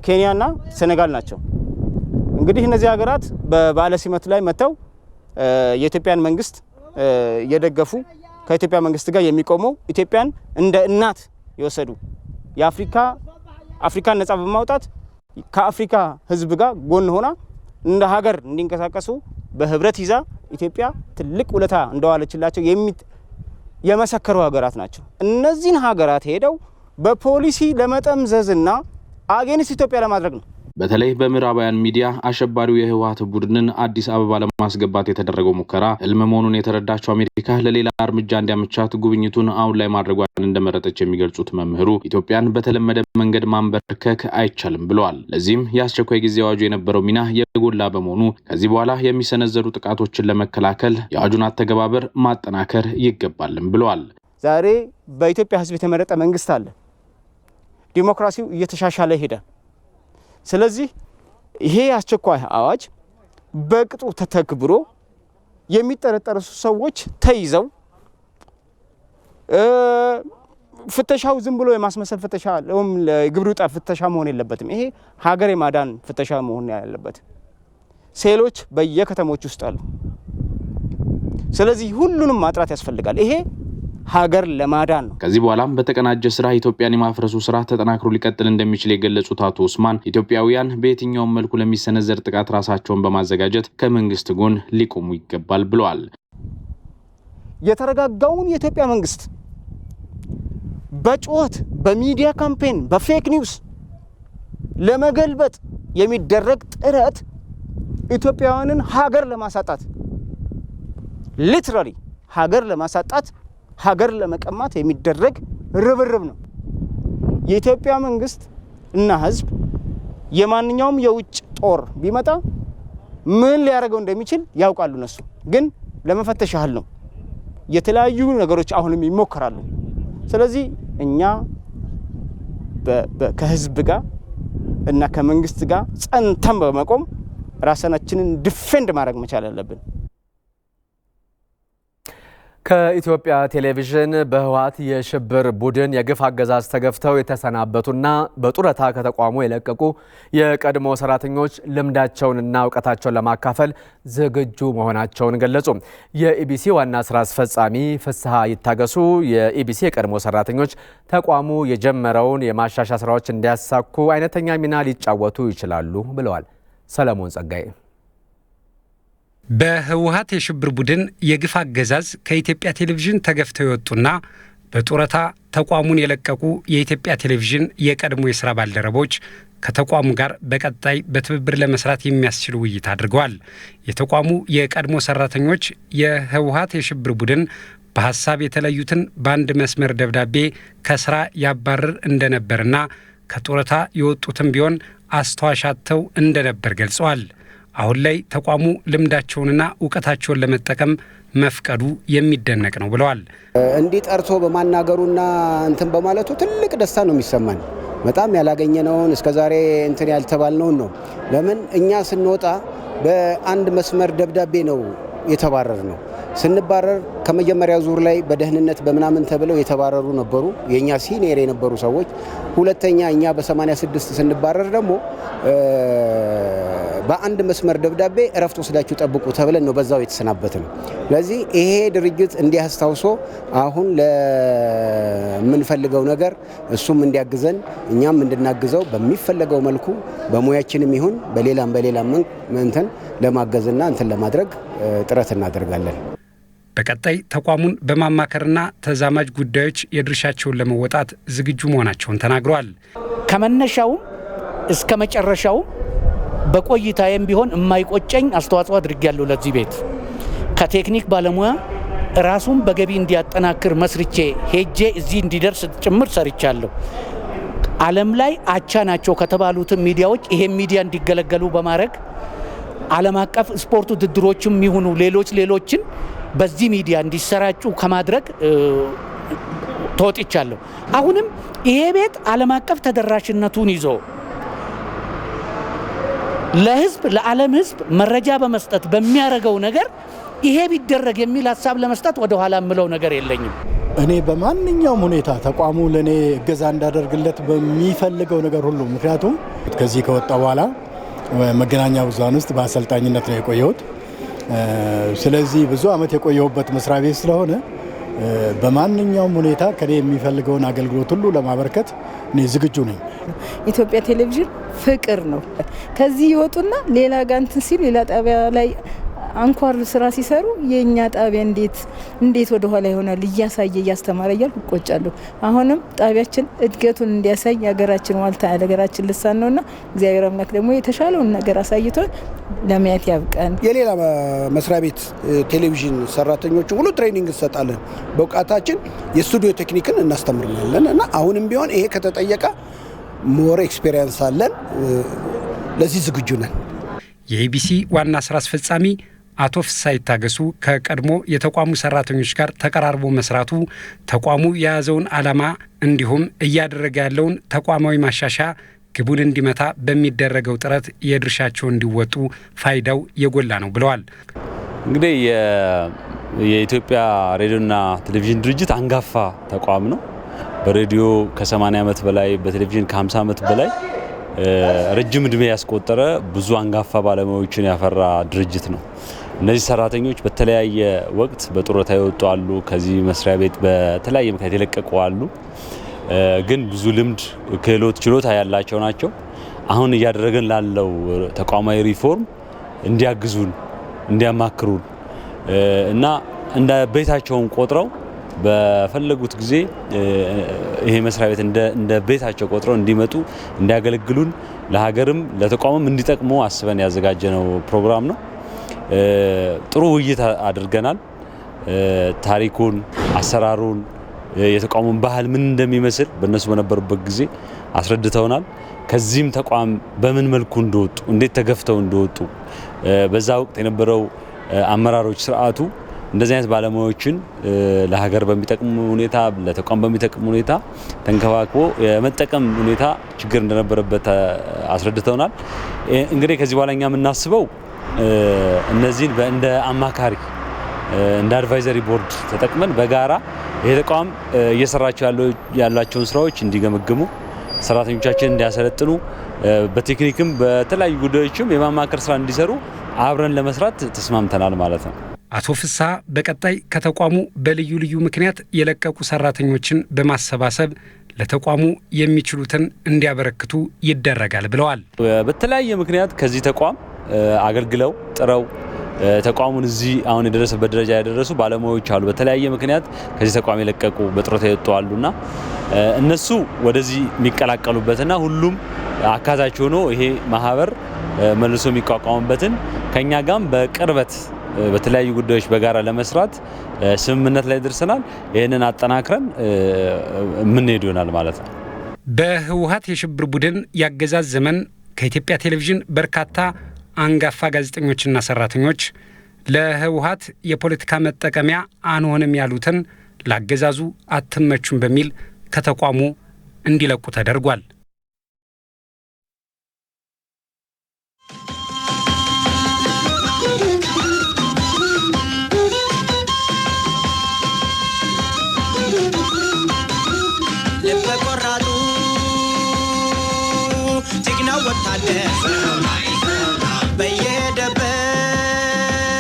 ኬንያና ሴኔጋል ናቸው። እንግዲህ እነዚህ ሀገራት በባለ ሲመት ላይ መተው የኢትዮጵያን መንግስት የደገፉ ከኢትዮጵያ መንግስት ጋር የሚቆሙ ኢትዮጵያን እንደ እናት የወሰዱ አፍሪካን ነጻ በማውጣት ከአፍሪካ ህዝብ ጋር ጎን ሆና እንደ ሀገር እንዲንቀሳቀሱ በህብረት ይዛ ኢትዮጵያ ትልቅ ውለታ እንደዋለችላቸው የመሰከሩ ሀገራት ናቸው። እነዚህን ሀገራት ሄደው በፖሊሲ ለመጠምዘዝና አጌንስት ኢትዮጵያ ለማድረግ ነው። በተለይ በምዕራባውያን ሚዲያ አሸባሪው የህወሓት ቡድንን አዲስ አበባ ለማስገባት የተደረገው ሙከራ ህልም መሆኑን የተረዳቸው አሜሪካ ለሌላ እርምጃ እንዲያመቻት ጉብኝቱን አሁን ላይ ማድረጓን እንደመረጠች የሚገልጹት መምህሩ ኢትዮጵያን በተለመደ መንገድ ማንበርከክ አይቻልም ብለዋል። ለዚህም የአስቸኳይ ጊዜ አዋጁ የነበረው ሚና የጎላ በመሆኑ ከዚህ በኋላ የሚሰነዘሩ ጥቃቶችን ለመከላከል የአዋጁን አተገባበር ማጠናከር ይገባልም ብለዋል። ዛሬ በኢትዮጵያ ህዝብ የተመረጠ መንግስት አለ። ዲሞክራሲው እየተሻሻለ ሄደ። ስለዚህ ይሄ አስቸኳይ አዋጅ በቅጡ ተተግብሮ የሚጠረጠሩ ሰዎች ተይዘው ፍተሻው ዝም ብሎ የማስመሰል ፍተሻ ለግብር ውጣ ፍተሻ መሆን የለበትም። ይሄ ሀገር የማዳን ፍተሻ መሆን ያለበት። ሴሎች በየከተሞች ውስጥ አሉ። ስለዚህ ሁሉንም ማጥራት ያስፈልጋል። ይሄ ሀገር ለማዳን ነው። ከዚህ በኋላም በተቀናጀ ስራ ኢትዮጵያን የማፍረሱ ስራ ተጠናክሮ ሊቀጥል እንደሚችል የገለጹት አቶ ኡስማን ኢትዮጵያውያን በየትኛውም መልኩ ለሚሰነዘር ጥቃት ራሳቸውን በማዘጋጀት ከመንግስት ጎን ሊቆሙ ይገባል ብለዋል። የተረጋጋውን የኢትዮጵያ መንግስት በጩኸት በሚዲያ ካምፔን በፌክ ኒውስ ለመገልበጥ የሚደረግ ጥረት ኢትዮጵያውያንን ሀገር ለማሳጣት ሊትራሊ ሀገር ለማሳጣት ሀገር ለመቀማት የሚደረግ ርብርብ ነው። የኢትዮጵያ መንግስት እና ህዝብ የማንኛውም የውጭ ጦር ቢመጣ ምን ሊያደርገው እንደሚችል ያውቃሉ። እነሱ ግን ለመፈተሽ ያህል ነው። የተለያዩ ነገሮች አሁንም ይሞከራሉ። ስለዚህ እኛ ከህዝብ ጋር እና ከመንግስት ጋር ጸንተን በመቆም ራሳችንን ዲፌንድ ማድረግ መቻል አለብን። ከኢትዮጵያ ቴሌቪዥን በህወሓት የሽብር ቡድን የግፍ አገዛዝ ተገፍተው የተሰናበቱና በጡረታ ከተቋሙ የለቀቁ የቀድሞ ሰራተኞች ልምዳቸውንና እውቀታቸውን ለማካፈል ዝግጁ መሆናቸውን ገለጹ። የኢቢሲ ዋና ስራ አስፈጻሚ ፍስሐ ይታገሱ የኢቢሲ የቀድሞ ሰራተኞች ተቋሙ የጀመረውን የማሻሻያ ስራዎች እንዲያሳኩ አይነተኛ ሚና ሊጫወቱ ይችላሉ ብለዋል። ሰለሞን ጸጋይ በህወሓት የሽብር ቡድን የግፍ አገዛዝ ከኢትዮጵያ ቴሌቪዥን ተገፍተው የወጡና በጡረታ ተቋሙን የለቀቁ የኢትዮጵያ ቴሌቪዥን የቀድሞ የሥራ ባልደረቦች ከተቋሙ ጋር በቀጣይ በትብብር ለመስራት የሚያስችል ውይይት አድርገዋል። የተቋሙ የቀድሞ ሰራተኞች የህወሓት የሽብር ቡድን በሐሳብ የተለዩትን በአንድ መስመር ደብዳቤ ከስራ ያባረር እንደነበርና ከጡረታ የወጡትም ቢሆን አስተዋሻተው እንደነበር ገልጸዋል። አሁን ላይ ተቋሙ ልምዳቸውንና እውቀታቸውን ለመጠቀም መፍቀዱ የሚደነቅ ነው ብለዋል። እንዲህ ጠርቶ በማናገሩና እንትን በማለቱ ትልቅ ደስታ ነው የሚሰማን። በጣም ያላገኘነውን እስከዛሬ እንትን ያልተባልነውን ነው። ለምን እኛ ስንወጣ በአንድ መስመር ደብዳቤ ነው የተባረር ነው። ስንባረር ከመጀመሪያ ዙር ላይ በደህንነት በምናምን ተብለው የተባረሩ ነበሩ፣ የኛ ሲኒየር የነበሩ ሰዎች። ሁለተኛ እኛ በ86 ስንባረር ደግሞ በአንድ መስመር ደብዳቤ እረፍት ወስዳችሁ ጠብቁ ተብለን ነው በዛው የተሰናበት ነው። ስለዚህ ይሄ ድርጅት እንዲያስታውሶ አሁን ለምንፈልገው ነገር እሱም እንዲያግዘን እኛም እንድናግዘው በሚፈለገው መልኩ በሙያችንም ይሁን በሌላም እንትን ለማገዝና እንትን ለማድረግ ጥረት እናደርጋለን። በቀጣይ ተቋሙን በማማከርና ተዛማጅ ጉዳዮች የድርሻቸውን ለመወጣት ዝግጁ መሆናቸውን ተናግረዋል። ከመነሻው እስከ መጨረሻው በቆይታዬም ቢሆን የማይቆጨኝ አስተዋጽኦ አድርጌያለሁ። ለዚህ ቤት ከቴክኒክ ባለሙያ ራሱን በገቢ እንዲያጠናክር መስርቼ ሄጄ እዚህ እንዲደርስ ጭምር ሰርቻለሁ። ዓለም ላይ አቻ ናቸው ከተባሉት ሚዲያዎች ይሄን ሚዲያ እንዲገለገሉ በማድረግ ዓለም አቀፍ ስፖርት ውድድሮችም ይሁኑ ሌሎችን በዚህ ሚዲያ እንዲሰራጩ ከማድረግ ተወጥቻለሁ። አሁንም ይሄ ቤት ዓለም አቀፍ ተደራሽነቱን ይዞ ለህዝብ ለዓለም ህዝብ መረጃ በመስጠት በሚያረጋው ነገር ይሄ ቢደረግ የሚል ሐሳብ ለመስጠት ወደ ኋላ ምለው ነገር የለኝም። እኔ በማንኛውም ሁኔታ ተቋሙ ለኔ እገዛ እንዳደርግለት በሚፈልገው ነገር ሁሉ ምክንያቱም ከዚህ ከወጣ በኋላ መገናኛ ብዙሃን ውስጥ በአሰልጣኝነት ነው የቆየሁት። ስለዚህ ብዙ አመት የቆየሁበት መስሪያ ቤት ስለሆነ በማንኛውም ሁኔታ ከኔ የሚፈልገውን አገልግሎት ሁሉ ለማበርከት እኔ ዝግጁ ነኝ። ኢትዮጵያ ቴሌቪዥን ፍቅር ነው። ከዚህ ይወጡና ሌላ ጋር እንትን ሲሉ ሌላ ጣቢያ ላይ አንኳር ስራ ሲሰሩ የኛ ጣቢያ እንዴት ወደ ኋላ ይሆናል እያሳየ እያስተማረ እያልኩ እቆጫለሁ። አሁንም ጣቢያችን እድገቱን እንዲያሳይ ሀገራችን ዋልታ ሀገራችን ልሳን ነውና እግዚአብሔር አምላክ ደግሞ የተሻለውን ነገር አሳይቶ ለማየት ያብቃን። የሌላ መስሪያ ቤት ቴሌቪዥን ሰራተኞች ሁሉ ትሬኒንግ እንሰጣለን። በእውቀታችን የስቱዲዮ ቴክኒክን እናስተምራለን እና አሁንም ቢሆን ይሄ ከተጠየቀ ሞር ኤክስፔሪየንስ አለን። ለዚህ ዝግጁ ነን። የኢቢሲ ዋና ስራ አስፈጻሚ አቶ ፍስሐ ይታገሱ ከቀድሞ የተቋሙ ሰራተኞች ጋር ተቀራርቦ መስራቱ ተቋሙ የያዘውን ዓላማ እንዲሁም እያደረገ ያለውን ተቋማዊ ማሻሻያ ግቡን እንዲመታ በሚደረገው ጥረት የድርሻቸውን እንዲወጡ ፋይዳው የጎላ ነው ብለዋል። እንግዲህ የኢትዮጵያ ሬዲዮና ቴሌቪዥን ድርጅት አንጋፋ ተቋም ነው። በሬዲዮ ከ80 ዓመት በላይ በቴሌቪዥን ከ50 ዓመት በላይ ረጅም ዕድሜ ያስቆጠረ ብዙ አንጋፋ ባለሙያዎችን ያፈራ ድርጅት ነው። እነዚህ ሰራተኞች በተለያየ ወቅት በጡረታ የወጡ አሉ፣ ከዚህ መስሪያ ቤት በተለያየ ምክንያት የለቀቁ አሉ። ግን ብዙ ልምድ፣ ክህሎት፣ ችሎታ ያላቸው ናቸው። አሁን እያደረገን ላለው ተቋማዊ ሪፎርም እንዲያግዙን፣ እንዲያማክሩን እና እንደ ቤታቸውን ቆጥረው በፈለጉት ጊዜ ይሄ መስሪያ ቤት እንደ ቤታቸው ቆጥረው እንዲመጡ እንዲያገለግሉን ለሀገርም ለተቋምም እንዲጠቅሙ አስበን ያዘጋጀነው ፕሮግራም ነው። ጥሩ ውይይት አድርገናል። ታሪኩን፣ አሰራሩን፣ የተቋሙን ባህል ምን እንደሚመስል በእነሱ በነበሩበት ጊዜ አስረድተውናል። ከዚህም ተቋም በምን መልኩ እንደወጡ፣ እንዴት ተገፍተው እንደወጡ በዛ ወቅት የነበረው አመራሮች ስርዓቱ እንደዚህ አይነት ባለሙያዎችን ለሀገር በሚጠቅም ሁኔታ ለተቋም በሚጠቅም ሁኔታ ተንከባክቦ የመጠቀም ሁኔታ ችግር እንደነበረበት አስረድተውናል። እንግዲህ ከዚህ በኋላ እኛ የምናስበው እነዚህን እንደ አማካሪ እንደ አድቫይዘሪ ቦርድ ተጠቅመን በጋራ ይሄ ተቋም እየሰራቸው ያላቸውን ስራዎች እንዲገመግሙ፣ ሰራተኞቻችን እንዲያሰለጥኑ፣ በቴክኒክም በተለያዩ ጉዳዮችም የማማከር ስራ እንዲሰሩ አብረን ለመስራት ተስማምተናል ማለት ነው። አቶ ፍስሐ በቀጣይ ከተቋሙ በልዩ ልዩ ምክንያት የለቀቁ ሰራተኞችን በማሰባሰብ ለተቋሙ የሚችሉትን እንዲያበረክቱ ይደረጋል ብለዋል። በተለያየ ምክንያት ከዚህ ተቋም አገልግለው ጥረው ተቋሙን እዚህ አሁን የደረሰበት ደረጃ ያደረሱ ባለሙያዎች አሉ። በተለያየ ምክንያት ከዚህ ተቋም የለቀቁ በጡረታ የወጡ አሉና እነሱ ወደዚህ የሚቀላቀሉበትና ሁሉም አካታች ሆኖ ይሄ ማህበር መልሶ የሚቋቋምበትን ከኛ ጋርም በቅርበት በተለያዩ ጉዳዮች በጋራ ለመስራት ስምምነት ላይ ደርሰናል። ይህንን አጠናክረን የምንሄድ ይሆናል ማለት ነው። በህወሓት የሽብር ቡድን ያገዛዝ ዘመን ከኢትዮጵያ ቴሌቪዥን በርካታ አንጋፋ ጋዜጠኞችና ሰራተኞች ለህወሓት የፖለቲካ መጠቀሚያ አንሆንም ያሉትን ላገዛዙ አትመቹም በሚል ከተቋሙ እንዲለቁ ተደርጓል።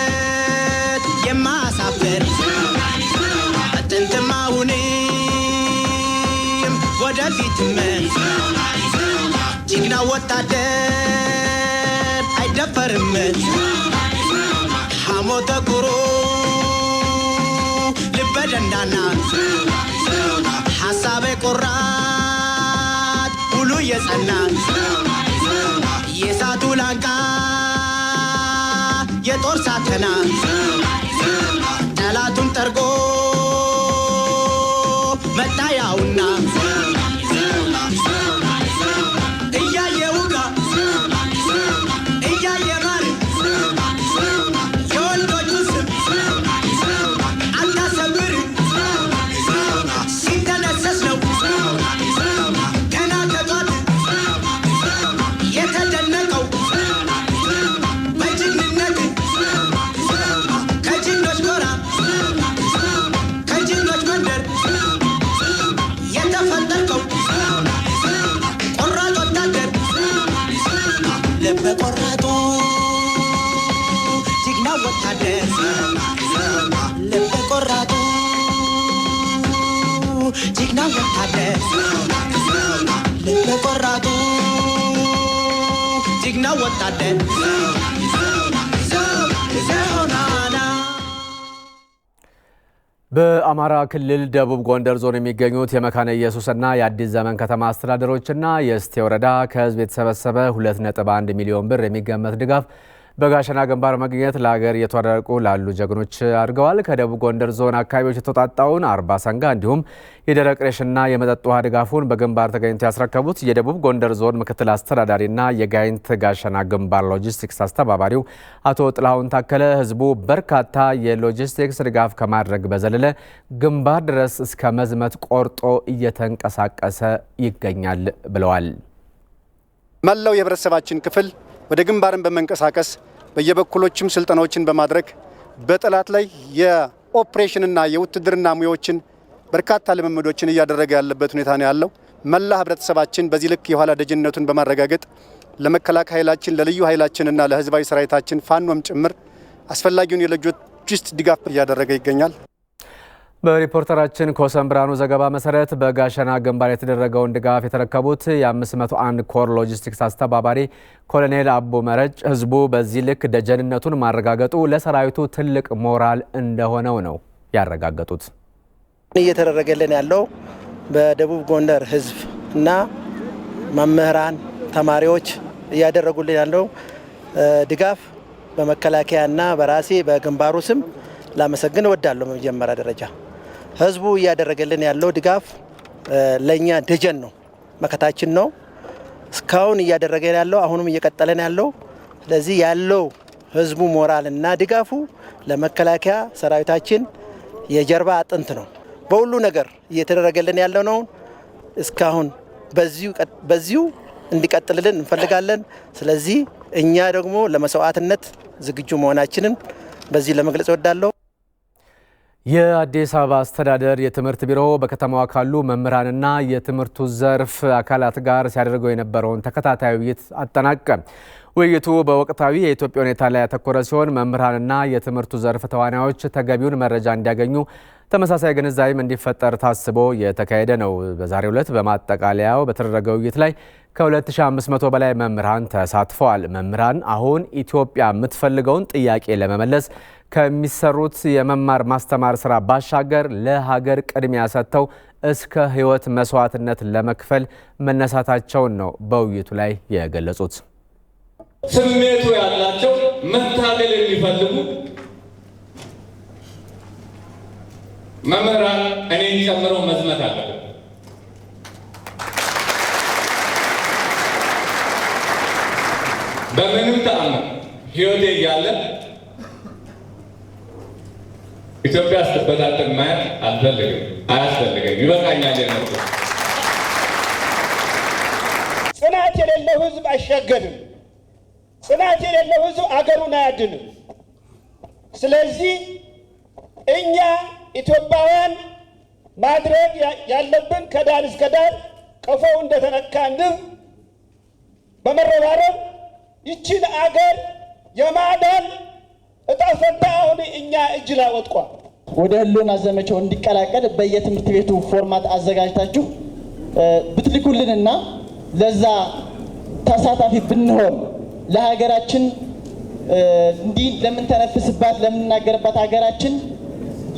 በየሄደበት የማሳፍር ጥንትም አሁንም ወደፊትም ጀግና ወታደር አይደፈርም። ሐሞተ ኩሩ ልበ ደንዳና ሐሳቤ ቆራጥ ሁሉ የጸና የሳቱ ላንቃ የጦር ሳተና ጠላቱን ጠርጎ መጣያውና ወታደር ልብ ቆራጡ ጀግና ወታደር ልብ ቆራጡ ጀግና ወታደር በአማራ ክልል ደቡብ ጎንደር ዞን የሚገኙት የመካነ ኢየሱስና የአዲስ ዘመን ከተማ አስተዳደሮችና የእስቴ ወረዳ ከህዝብ የተሰበሰበ 2.1 ሚሊዮን ብር የሚገመት ድጋፍ በጋሸና ግንባር መገኘት ለሀገር እየተወደቁ ላሉ ጀግኖች አድርገዋል። ከደቡብ ጎንደር ዞን አካባቢዎች የተውጣጣውን 40 ሰንጋ እንዲሁም የደረቅ ሬሽና የመጠጥ ውሃ ድጋፉን በግንባር ተገኝተው ያስረከቡት የደቡብ ጎንደር ዞን ምክትል አስተዳዳሪና የጋይንት ጋሸና ግንባር ሎጂስቲክስ አስተባባሪው አቶ ጥላሁን ታከለ ህዝቡ በርካታ የሎጂስቲክስ ድጋፍ ከማድረግ በዘለለ ግንባር ድረስ እስከ መዝመት ቆርጦ እየተንቀሳቀሰ ይገኛል ብለዋል። መላው የህብረተሰባችን ክፍል ወደ ግንባርን በመንቀሳቀስ በየበኩሎችም ስልጠናዎችን በማድረግ በጠላት ላይ የኦፕሬሽንና የውትድርና ሙያዎችን በርካታ ልምምዶችን እያደረገ ያለበት ሁኔታ ነው ያለው። መላ ህብረተሰባችን በዚህ ልክ የኋላ ደጅነቱን በማረጋገጥ ለመከላከያ ኃይላችን፣ ለልዩ ኃይላችንና ለህዝባዊ ሰራዊታችን ፋኖም ጭምር አስፈላጊውን የሎጂስቲክስ ድጋፍ እያደረገ ይገኛል። በሪፖርተራችን ኮሰን ብርሃኑ ዘገባ መሰረት በጋሸና ግንባር የተደረገውን ድጋፍ የተረከቡት የ501 ኮር ሎጂስቲክስ አስተባባሪ ኮሎኔል አቦ መረጭ ህዝቡ በዚህ ልክ ደጀንነቱን ማረጋገጡ ለሰራዊቱ ትልቅ ሞራል እንደሆነው ነው ያረጋገጡት። እየተደረገልን ያለው በደቡብ ጎንደር ህዝብ እና መምህራን፣ ተማሪዎች እያደረጉልን ያለው ድጋፍ በመከላከያና በራሴ በግንባሩ ስም ላመሰግን እወዳለሁ። በመጀመሪያ ደረጃ ህዝቡ እያደረገልን ያለው ድጋፍ ለኛ ደጀን ነው፣ መከታችን ነው። እስካሁን እያደረገን ያለው አሁንም እየቀጠለን ያለው። ስለዚህ ያለው ህዝቡ ሞራልና ድጋፉ ለመከላከያ ሰራዊታችን የጀርባ አጥንት ነው። በሁሉ ነገር እየተደረገልን ያለው ነው። እስካሁን በዚሁ እንዲቀጥልልን እንፈልጋለን። ስለዚህ እኛ ደግሞ ለመስዋዕትነት ዝግጁ መሆናችንን በዚህ ለመግለጽ እወዳለሁ። የአዲስ አበባ አስተዳደር የትምህርት ቢሮ በከተማዋ ካሉ መምህራንና የትምህርቱ ዘርፍ አካላት ጋር ሲያደርገው የነበረውን ተከታታይ ውይይት አጠናቀቀ። ውይይቱ በወቅታዊ የኢትዮጵያ ሁኔታ ላይ ያተኮረ ሲሆን መምህራንና የትምህርቱ ዘርፍ ተዋናዮች ተገቢውን መረጃ እንዲያገኙ ተመሳሳይ ግንዛቤም እንዲፈጠር ታስቦ የተካሄደ ነው። በዛሬው ዕለት በማጠቃለያው በተደረገ ውይይት ላይ ከ2500 በላይ መምህራን ተሳትፈዋል። መምህራን አሁን ኢትዮጵያ የምትፈልገውን ጥያቄ ለመመለስ ከሚሰሩት የመማር ማስተማር ስራ ባሻገር ለሀገር ቅድሚያ ሰጥተው እስከ ሕይወት መስዋዕትነት ለመክፈል መነሳታቸውን ነው በውይይቱ ላይ የገለጹት። ስሜቱ ያላቸው መታገል የሚፈልጉ መምህራን እኔን ጨምሮ መዝመት አለብን። በምንም ተአምር ህይወቴ እያለ ኢትዮጵያ ስትበታተን ማየት አልፈልግም፣ አያስፈልገኝ፣ ይበቃኛል። የነሱ ጽናት የሌለው ህዝብ አይሻገርም። ጽናት የሌለው ህዝብ አገሩን አያድንም። ስለዚህ እኛ ኢትዮጵያውያን ማድረግ ያለብን ከዳር እስከ ዳር ቀፎው እንደተነካ ንብ በመረባረብ ይችን አገር የማዳን እጣ ፈንታ አሁን እኛ እጅ ላይ ወጥቋል። ወደ ህልውና ዘመቻው እንዲቀላቀል በየትምህርት ቤቱ ፎርማት አዘጋጅታችሁ ብትልኩልንና ለዛ ተሳታፊ ብንሆን ለሀገራችን እንዲህ ለምንተነፍስባት ለምንናገርባት ሀገራችን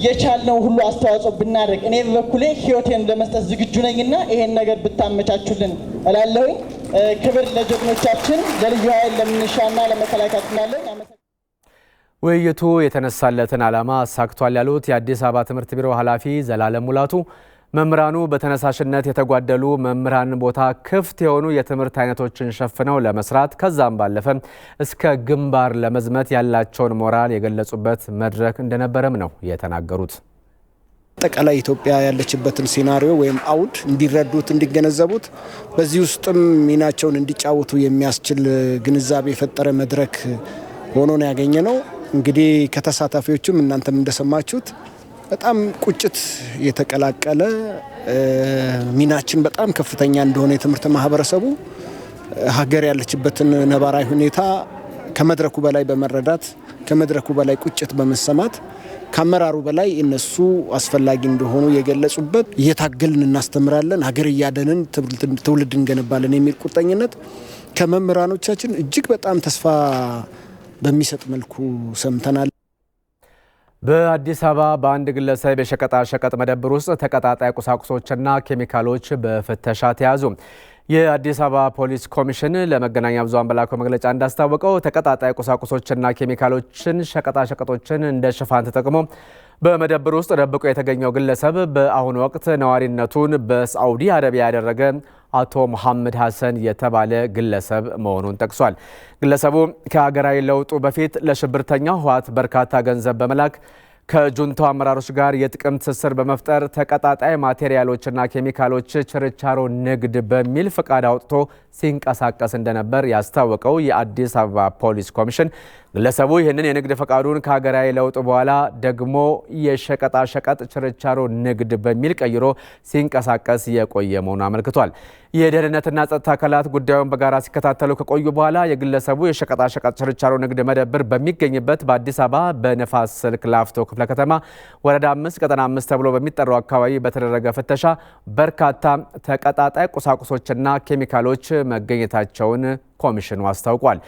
የቻልነው ሁሉ አስተዋጽኦ ብናደርግ እኔ በበኩሌ ህይወቴን ለመስጠት ዝግጁ ነኝና ይሄን ነገር ብታመቻቹልን እላለሁኝ። ክብር ለጀግኖቻችን፣ ለልዩ ኃይል፣ ለምንሻና ለመከላከያ እናለን። ውይይቱ የተነሳለትን ዓላማ አሳክቷል ያሉት የአዲስ አበባ ትምህርት ቢሮ ኃላፊ ዘላለም ሙላቱ መምህራኑ በተነሳሽነት የተጓደሉ መምህራን ቦታ ክፍት የሆኑ የትምህርት አይነቶችን ሸፍነው ለመስራት ከዛም ባለፈ እስከ ግንባር ለመዝመት ያላቸውን ሞራል የገለጹበት መድረክ እንደነበረም ነው የተናገሩት። አጠቃላይ ኢትዮጵያ ያለችበትን ሲናሪዮ ወይም አውድ እንዲረዱት፣ እንዲገነዘቡት በዚህ ውስጥም ሚናቸውን እንዲጫወቱ የሚያስችል ግንዛቤ የፈጠረ መድረክ ሆኖ ነው ያገኘ ነው። እንግዲህ ከተሳታፊዎችም እናንተም እንደሰማችሁት በጣም ቁጭት የተቀላቀለ ሚናችን በጣም ከፍተኛ እንደሆነ የትምህርት ማህበረሰቡ ሀገር ያለችበትን ነባራዊ ሁኔታ ከመድረኩ በላይ በመረዳት ከመድረኩ በላይ ቁጭት በመሰማት ከአመራሩ በላይ እነሱ አስፈላጊ እንደሆኑ የገለጹበት እየታገልን እናስተምራለን፣ ሀገር እያደንን ትውልድ እንገነባለን የሚል ቁርጠኝነት ከመምህራኖቻችን እጅግ በጣም ተስፋ በሚሰጥ መልኩ ሰምተናል። በአዲስ አበባ በአንድ ግለሰብ የሸቀጣ ሸቀጥ መደብር ውስጥ ተቀጣጣይ ቁሳቁሶችና ኬሚካሎች በፍተሻ ተያዙ። የአዲስ አበባ ፖሊስ ኮሚሽን ለመገናኛ ብዙሃን በላከው መግለጫ እንዳስታወቀው ተቀጣጣይ ቁሳቁሶችና ኬሚካሎችን፣ ሸቀጣ ሸቀጦችን እንደ ሽፋን ተጠቅሞ በመደብር ውስጥ ደብቆ የተገኘው ግለሰብ በአሁኑ ወቅት ነዋሪነቱን በሳዑዲ አረቢያ ያደረገ አቶ መሐመድ ሐሰን የተባለ ግለሰብ መሆኑን ጠቅሷል። ግለሰቡ ከሀገራዊ ለውጡ በፊት ለሽብርተኛው ህወሓት በርካታ ገንዘብ በመላክ ከጁንታው አመራሮች ጋር የጥቅም ትስስር በመፍጠር ተቀጣጣይ ማቴሪያሎችና ኬሚካሎች ችርቻሮ ንግድ በሚል ፍቃድ አውጥቶ ሲንቀሳቀስ እንደነበር ያስታወቀው የአዲስ አበባ ፖሊስ ኮሚሽን ግለሰቡ ይህንን የንግድ ፈቃዱን ከሀገራዊ ለውጥ በኋላ ደግሞ የሸቀጣ ሸቀጥ ችርቻሮ ንግድ በሚል ቀይሮ ሲንቀሳቀስ የቆየ መሆኑን አመልክቷል። የደህንነትና ጸጥታ አካላት ጉዳዩን በጋራ ሲከታተሉ ከቆዩ በኋላ የግለሰቡ የሸቀጣ ሸቀጥ ችርቻሮ ንግድ መደብር በሚገኝበት በአዲስ አበባ በነፋስ ስልክ ላፍቶ ክፍለ ከተማ ወረዳ 5 ቀጠና 5 ተብሎ በሚጠራው አካባቢ በተደረገ ፍተሻ በርካታ ተቀጣጣይ ቁሳቁሶችና ኬሚካሎች መገኘታቸውን ኮሚሽኑ አስታውቋል።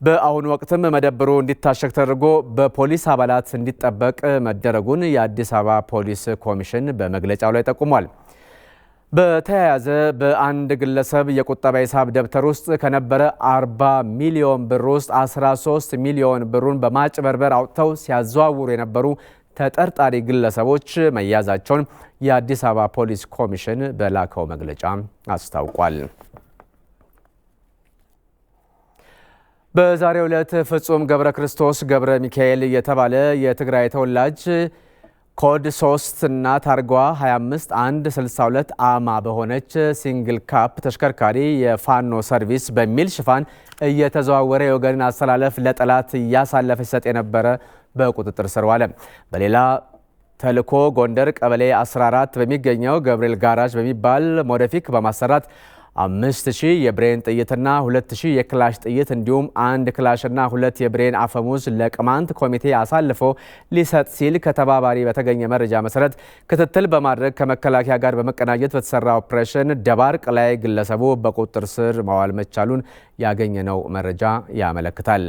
በአሁኑ ወቅትም መደብሩ እንዲታሸግ ተደርጎ በፖሊስ አባላት እንዲጠበቅ መደረጉን የአዲስ አበባ ፖሊስ ኮሚሽን በመግለጫው ላይ ጠቁሟል። በተያያዘ በአንድ ግለሰብ የቁጠባ ሂሳብ ደብተር ውስጥ ከነበረ 40 ሚሊዮን ብር ውስጥ 13 ሚሊዮን ብሩን በማጭበርበር አውጥተው ሲያዘዋውሩ የነበሩ ተጠርጣሪ ግለሰቦች መያዛቸውን የአዲስ አበባ ፖሊስ ኮሚሽን በላከው መግለጫ አስታውቋል። በዛሬው ዕለት ፍጹም ገብረ ክርስቶስ ገብረ ሚካኤል የተባለ የትግራይ ተወላጅ ኮድ 3 እና ታርጓ 25162 አማ በሆነች ሲንግል ካፕ ተሽከርካሪ የፋኖ ሰርቪስ በሚል ሽፋን እየተዘዋወረ የወገንን አስተላለፍ ለጠላት እያሳለፈ ሲሰጥ የነበረ በቁጥጥር ስር ዋለ። በሌላ ተልኮ ጎንደር ቀበሌ 14 በሚገኘው ገብርኤል ጋራጅ በሚባል ሞደፊክ በማሰራት 5000 የብሬን ጥይትና 2000 የክላሽ ጥይት እንዲሁም 1 ክላሽና 2 የብሬን አፈሙዝ ለቅማንት ኮሚቴ አሳልፎ ሊሰጥ ሲል ከተባባሪ በተገኘ መረጃ መሰረት ክትትል በማድረግ ከመከላከያ ጋር በመቀናጀት በተሰራ ኦፕሬሽን ደባርቅ ላይ ግለሰቡ በቁጥጥር ስር ማዋል መቻሉን ያገኘነው መረጃ ያመለክታል።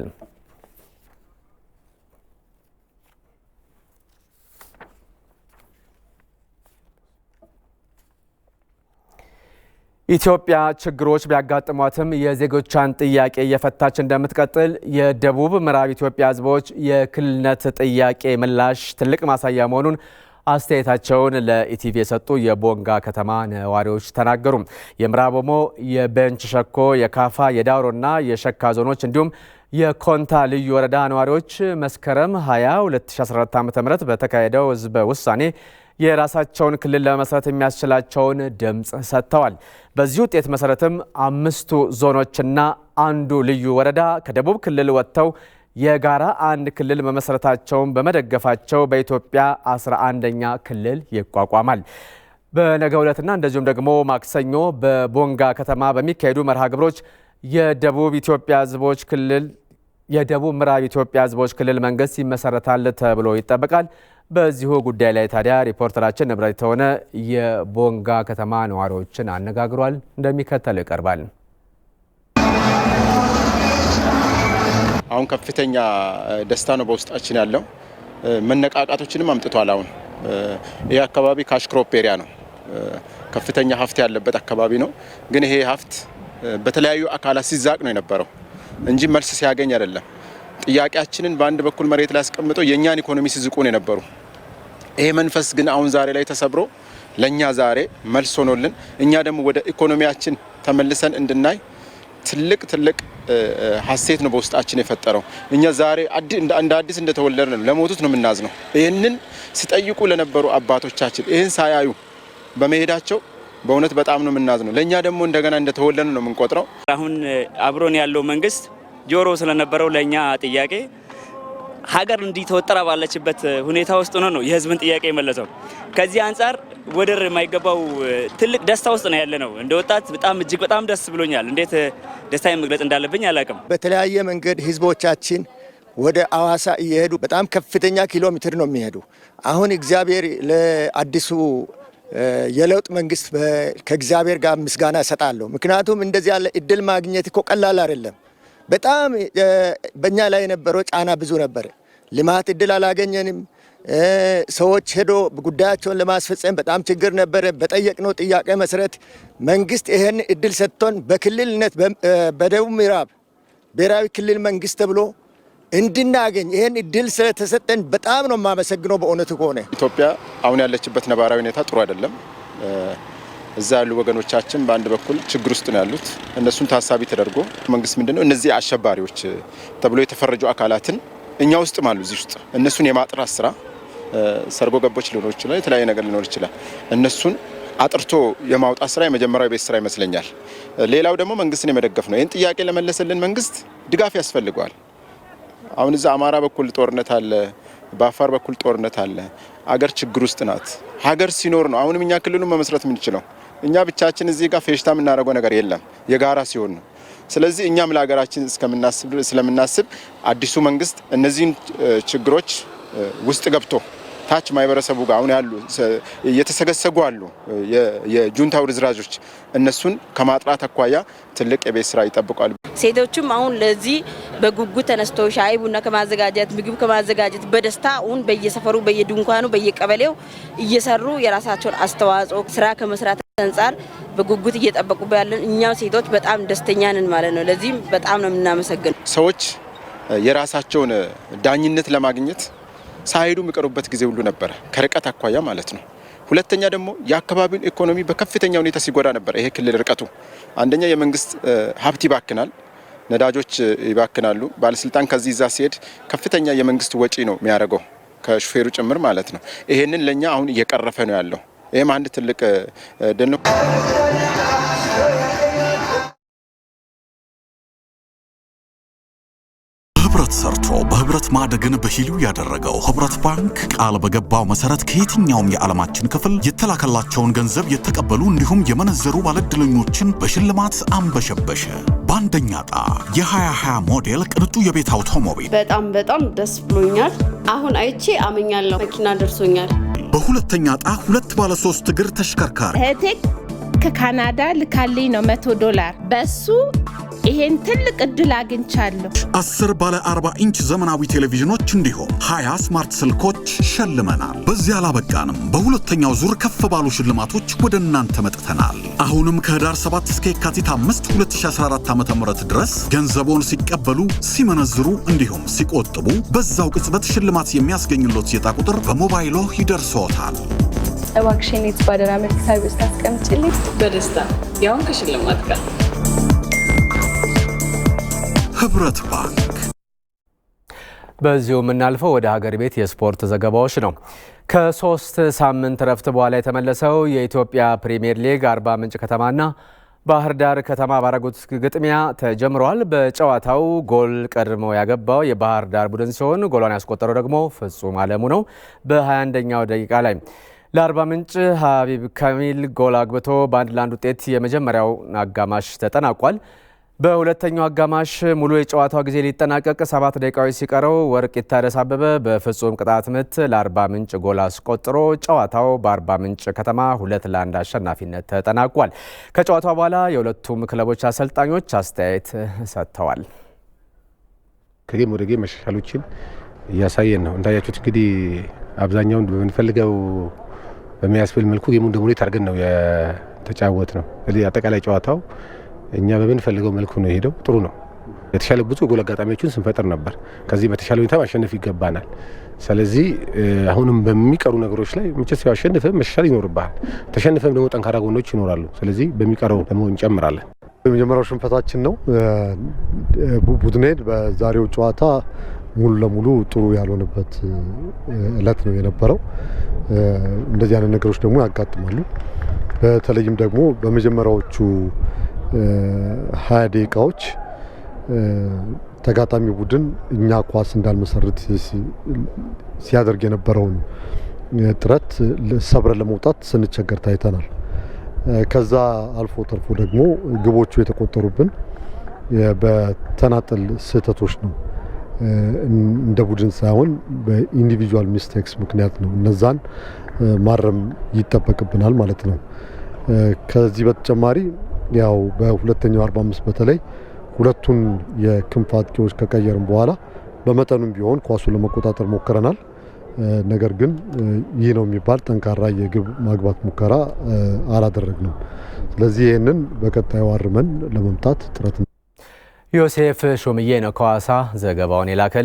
ኢትዮጵያ ችግሮች ቢያጋጥሟትም የዜጎቿን ጥያቄ እየፈታች እንደምትቀጥል የደቡብ ምዕራብ ኢትዮጵያ ሕዝቦች የክልልነት ጥያቄ ምላሽ ትልቅ ማሳያ መሆኑን አስተያየታቸውን ለኢቲቪ የሰጡ የቦንጋ ከተማ ነዋሪዎች ተናገሩ። የምዕራብ ኦሞ፣ የቤንች ሸኮ፣ የካፋ፣ የዳውሮና የሸካ ዞኖች እንዲሁም የኮንታ ልዩ ወረዳ ነዋሪዎች መስከረም 20 2014 ዓ.ም በተካሄደው ህዝበ ውሳኔ የራሳቸውን ክልል ለመመስረት የሚያስችላቸውን ድምፅ ሰጥተዋል። በዚህ ውጤት መሰረትም 5ቱ ዞኖችና አንዱ ልዩ ወረዳ ከደቡብ ክልል ወጥተው የጋራ አንድ ክልል መመስረታቸውን በመደገፋቸው በኢትዮጵያ 11ኛ ክልል ይቋቋማል። በነገው ዕለትና እንደዚሁም ደግሞ ማክሰኞ በቦንጋ ከተማ በሚካሄዱ መርሃ ግብሮች የደቡብ ምዕራብ ኢትዮጵያ ህዝቦች ክልል መንግስት ይመሰረታል ተብሎ ይጠበቃል። በዚሁ ጉዳይ ላይ ታዲያ ሪፖርተራችን ንብረት የተሆነ የቦንጋ ከተማ ነዋሪዎችን አነጋግሯል። እንደሚከተለው ይቀርባል። አሁን ከፍተኛ ደስታ ነው በውስጣችን ያለው። መነቃቃቶችንም አምጥቷል። አሁን ይህ አካባቢ ካሽክሮፕ ኤሪያ ነው። ከፍተኛ ሀብት ያለበት አካባቢ ነው። ግን ይሄ ሀብት በተለያዩ አካላት ሲዛቅ ነው የነበረው እንጂ መልስ ሲያገኝ አይደለም። ጥያቄያችንን በአንድ በኩል መሬት ላይ አስቀምጠው የእኛን ኢኮኖሚ ሲዝቁ ነው የነበሩ። ይሄ መንፈስ ግን አሁን ዛሬ ላይ ተሰብሮ ለእኛ ዛሬ መልስ ሆኖልን እኛ ደግሞ ወደ ኢኮኖሚያችን ተመልሰን እንድናይ ትልቅ ሀሴት ነው በውስጣችን የፈጠረው። እኛ ዛሬ እንደ አዲስ እንደተወለድን ነው። ለሞቱት ነው የምናዝነው። ይህንን ሲጠይቁ ለነበሩ አባቶቻችን ይህን ሳያዩ በመሄዳቸው በእውነት በጣም ነው የምናዝነው። ለእኛ ደግሞ እንደገና እንደተወለድን ነው የምንቆጥረው። አሁን አብሮን ያለው መንግስት ጆሮ ስለነበረው ለእኛ ጥያቄ ሀገር እንዲህ ተወጥራ ባለችበት ሁኔታ ውስጥ ሆኖ ነው የህዝብን ጥያቄ የመለሰው። ከዚህ አንጻር ወደር የማይገባው ትልቅ ደስታ ውስጥ ነው ያለ ነው። እንደ ወጣት እጅግ በጣም ደስ ብሎኛል። እንዴት ደስታዬን መግለጽ እንዳለብኝ አላውቅም። በተለያየ መንገድ ህዝቦቻችን ወደ አዋሳ እየሄዱ በጣም ከፍተኛ ኪሎ ሜትር ነው የሚሄዱ። አሁን እግዚአብሔር ለአዲሱ የለውጥ መንግስት ከእግዚአብሔር ጋር ምስጋና እሰጣለሁ። ምክንያቱም እንደዚህ ያለ እድል ማግኘት እኮ ቀላል አይደለም። በጣም በእኛ ላይ የነበረው ጫና ብዙ ነበር። ልማት እድል አላገኘንም። ሰዎች ሄዶ ጉዳያቸውን ለማስፈጸም በጣም ችግር ነበረ። በጠየቅነው ጥያቄ መሰረት መንግስት ይህን እድል ሰጥቶን በክልልነት በደቡብ ምዕራብ ብሔራዊ ክልል መንግስት ተብሎ እንድናገኝ ይህን እድል ስለተሰጠን በጣም ነው የማመሰግነው። በእውነቱ ከሆነ ኢትዮጵያ አሁን ያለችበት ነባራዊ ሁኔታ ጥሩ አይደለም። እዛ ያሉ ወገኖቻችን በአንድ በኩል ችግር ውስጥ ነው ያሉት። እነሱን ታሳቢ ተደርጎ መንግስት ምንድነው እነዚህ አሸባሪዎች ተብሎ የተፈረጁ አካላትን እኛ ውስጥም አሉ እዚህ ውስጥ እነሱን የማጥራት ስራ ሰርጎ ገቦች ሊኖር ይችላል፣ የተለያየ ነገር ሊኖር ይችላል። እነሱን አጥርቶ የማውጣት ስራ የመጀመሪያው ቤት ስራ ይመስለኛል። ሌላው ደግሞ መንግስትን የመደገፍ ነው። ይህን ጥያቄ ለመለሰልን መንግስት ድጋፍ ያስፈልገዋል። አሁን እዛ አማራ በኩል ጦርነት አለ፣ በአፋር በኩል ጦርነት አለ። አገር ችግር ውስጥ ናት። ሀገር ሲኖር ነው አሁንም እኛ ክልሉን መመስረት የምንችለው። እኛ ብቻችን እዚህ ጋር ፌሽታ የምናደርገው ነገር የለም፣ የጋራ ሲሆን ነው። ስለዚህ እኛም ለሀገራችን ስለምናስብ አዲሱ መንግስት እነዚህን ችግሮች ውስጥ ገብቶ ታች ማህበረሰቡ ጋር አሁን ያሉ እየተሰገሰጉ አሉ የጁንታው ርዝራዦች እነሱን ከማጥራት አኳያ ትልቅ የቤት ስራ ይጠብቃሉ። ሴቶችም አሁን ለዚህ በጉጉት ተነስተው ሻይ ቡና ከማዘጋጀት ምግብ ከማዘጋጀት በደስታ አሁን በየሰፈሩ በየድንኳኑ በየቀበሌው እየሰሩ የራሳቸውን አስተዋጽኦ ስራ ከመስራት አንጻር በጉጉት እየጠበቁ ያለን እኛው ሴቶች በጣም ደስተኛ ነን ማለት ነው። ለዚህም በጣም ነው የምናመሰግነው። ሰዎች የራሳቸውን ዳኝነት ለማግኘት ሳይሄዱ የሚቀሩበት ጊዜ ሁሉ ነበረ፣ ከርቀት አኳያ ማለት ነው። ሁለተኛ ደግሞ የአካባቢውን ኢኮኖሚ በከፍተኛ ሁኔታ ሲጎዳ ነበር። ይሄ ክልል ርቀቱ አንደኛ የመንግስት ሀብት ይባክናል፣ ነዳጆች ይባክናሉ። ባለስልጣን ከዚህ እዛ ሲሄድ ከፍተኛ የመንግስት ወጪ ነው የሚያደርገው ከሹፌሩ ጭምር ማለት ነው። ይሄንን ለኛ አሁን እየቀረፈ ነው ያለው። ይሄም አንድ ትልቅ ድል ነው። ህብረት ሰርቶ በህብረት ማደግን በሂሉ ያደረገው ህብረት ባንክ ቃል በገባው መሰረት ከየትኛውም የዓለማችን ክፍል የተላከላቸውን ገንዘብ የተቀበሉ እንዲሁም የመነዘሩ ባለዕድለኞችን በሽልማት አንበሸበሸ። በአንደኛ ዕጣ የ2020 ሞዴል ቅንጡ የቤት አውቶሞቢል በጣም ደስ ብሎኛል። አሁን አይቼ አመኛለሁ። መኪና ደርሶኛል። በሁለተኛ ዕጣ 2 ባለ 3 እግር ተሽከርካሪ እህቴ ከካናዳ ልካልኝ ነው $100 በሱ ይሄን ትልቅ እድል አግኝቻለሁ። 10 ባለ 40 ኢንች ዘመናዊ ቴሌቪዥኖች እንዲሁም 20 ስማርት ስልኮች ሸልመናል። በዚህ አላበቃንም። በሁለተኛው ዙር ከፍ ባሉ ሽልማቶች ወደ እናንተ መጥተናል። አሁንም ከህዳር 7 እስከ የካቲት 5 2014 ዓ.ም ድረስ ገንዘቦን ሲቀበሉ፣ ሲመነዝሩ እንዲሁም ሲቆጥቡ በዛው ቅጽበት ሽልማት የሚያስገኝሎት የዕጣ ቁጥር በሞባይሎ ይደርሶታል። እባክሽን የተባደራ መልክታዊ ውስጥ አስቀምጪልኝ። በደስታ ያውን ከሽልማት ጋር ህብረት ባንክ። በዚሁ የምናልፈው ወደ ሀገር ቤት የስፖርት ዘገባዎች ነው። ከ3 ሳምንት ረፍት በኋላ የተመለሰው የኢትዮጵያ ፕሪሚየር ሊግ አርባ ምንጭ ከተማና ባህር ዳር ከተማ ባረጉት ግጥሚያ ተጀምሯል። በጨዋታው ጎል ቀድሞ ያገባው የባህር ዳር ቡድን ሲሆን ጎሏን ያስቆጠረው ደግሞ ፍጹም አለሙ ነው። በ21ኛው ደቂቃ ላይ ለአርባ ምንጭ ሀቢብ ካሚል ጎል አግብቶ በ1-1 ውጤት የመጀመሪያው አጋማሽ ተጠናቋል። በሁለተኛው አጋማሽ ሙሉ የጨዋታው ጊዜ ሊጠናቀቅ 7 ደቂቃዎች ሲቀረው ወርቅ ይታደስ አበበ በፍጹም ቅጣት ምት ለአርባ ምንጭ ጎል አስቆጥሮ ጨዋታው በአርባ ምንጭ ከተማ 2-1 አሸናፊነት ተጠናቋል። ከጨዋታው በኋላ የሁለቱም ክለቦች አሰልጣኞች አስተያየት ሰጥተዋል። ከጌም ወደ ጌም መሻሻሎችን እያሳየን ነው። እንዳያችሁት እንግዲህ አብዛኛውን በምንፈልገው በሚያስብል መልኩ ጌሙን ደግሞ አድርገን ነው የተጫወት ነው። ስለዚህ አጠቃላይ ጨዋታው እኛ በምንፈልገው መልኩ ነው የሄደው። ጥሩ ነው። የተሻለ ብዙ ጎል አጋጣሚዎችን ስንፈጥር ነበር። ከዚህ በተሻለ ሁኔታ ማሸነፍ ይገባናል። ስለዚህ አሁንም በሚቀሩ ነገሮች ላይ መቼስ ያሸንፈም መሻሻል ይኖርባል። ተሸንፈም ደግሞ ጠንካራ ጎኖች ይኖራሉ። ስለዚህ በሚቀረው ደግሞ እንጨምራለን። የመጀመሪያው ሽንፈታችን ነው። ቡድኔን በዛሬው ጨዋታ ሙሉ ለሙሉ ጥሩ ያልሆነበት እለት ነው የነበረው። እንደዚህ አይነት ነገሮች ደግሞ ያጋጥማሉ። በተለይም ደግሞ በመጀመሪያዎቹ 20 ደቂቃዎች ተጋጣሚ ቡድን እኛ ኳስ እንዳልመሰርት ሲያደርግ የነበረውን ጥረት ሰብረን ለመውጣት ስንቸገር ታይተናል። ከዛ አልፎ ተርፎ ደግሞ ግቦቹ የተቆጠሩብን በተናጠል ስህተቶች ነው። እንደ ቡድን ሳይሆን በኢንዲቪጁዋል ሚስቴክስ ምክንያት ነው። እነዛን ማረም ይጠበቅብናል ማለት ነው። ከዚህ በተጨማሪ ያው በሁለተኛው 45 በተለይ ሁለቱን የክንፍ አጥቂዎች ከቀየርን በኋላ በመጠኑም ቢሆን ኳሱን ለመቆጣጠር ሞክረናል። ነገር ግን ይህ ነው የሚባል ጠንካራ የግብ ማግባት ሙከራ አላደረግንም። ስለዚህ ይህንን በቀጣዩ አርመን ለመምታት ጥረት ዮሴፍ ሹምዬ ነው ከሐዋሳ ዘገባውን የላከልን።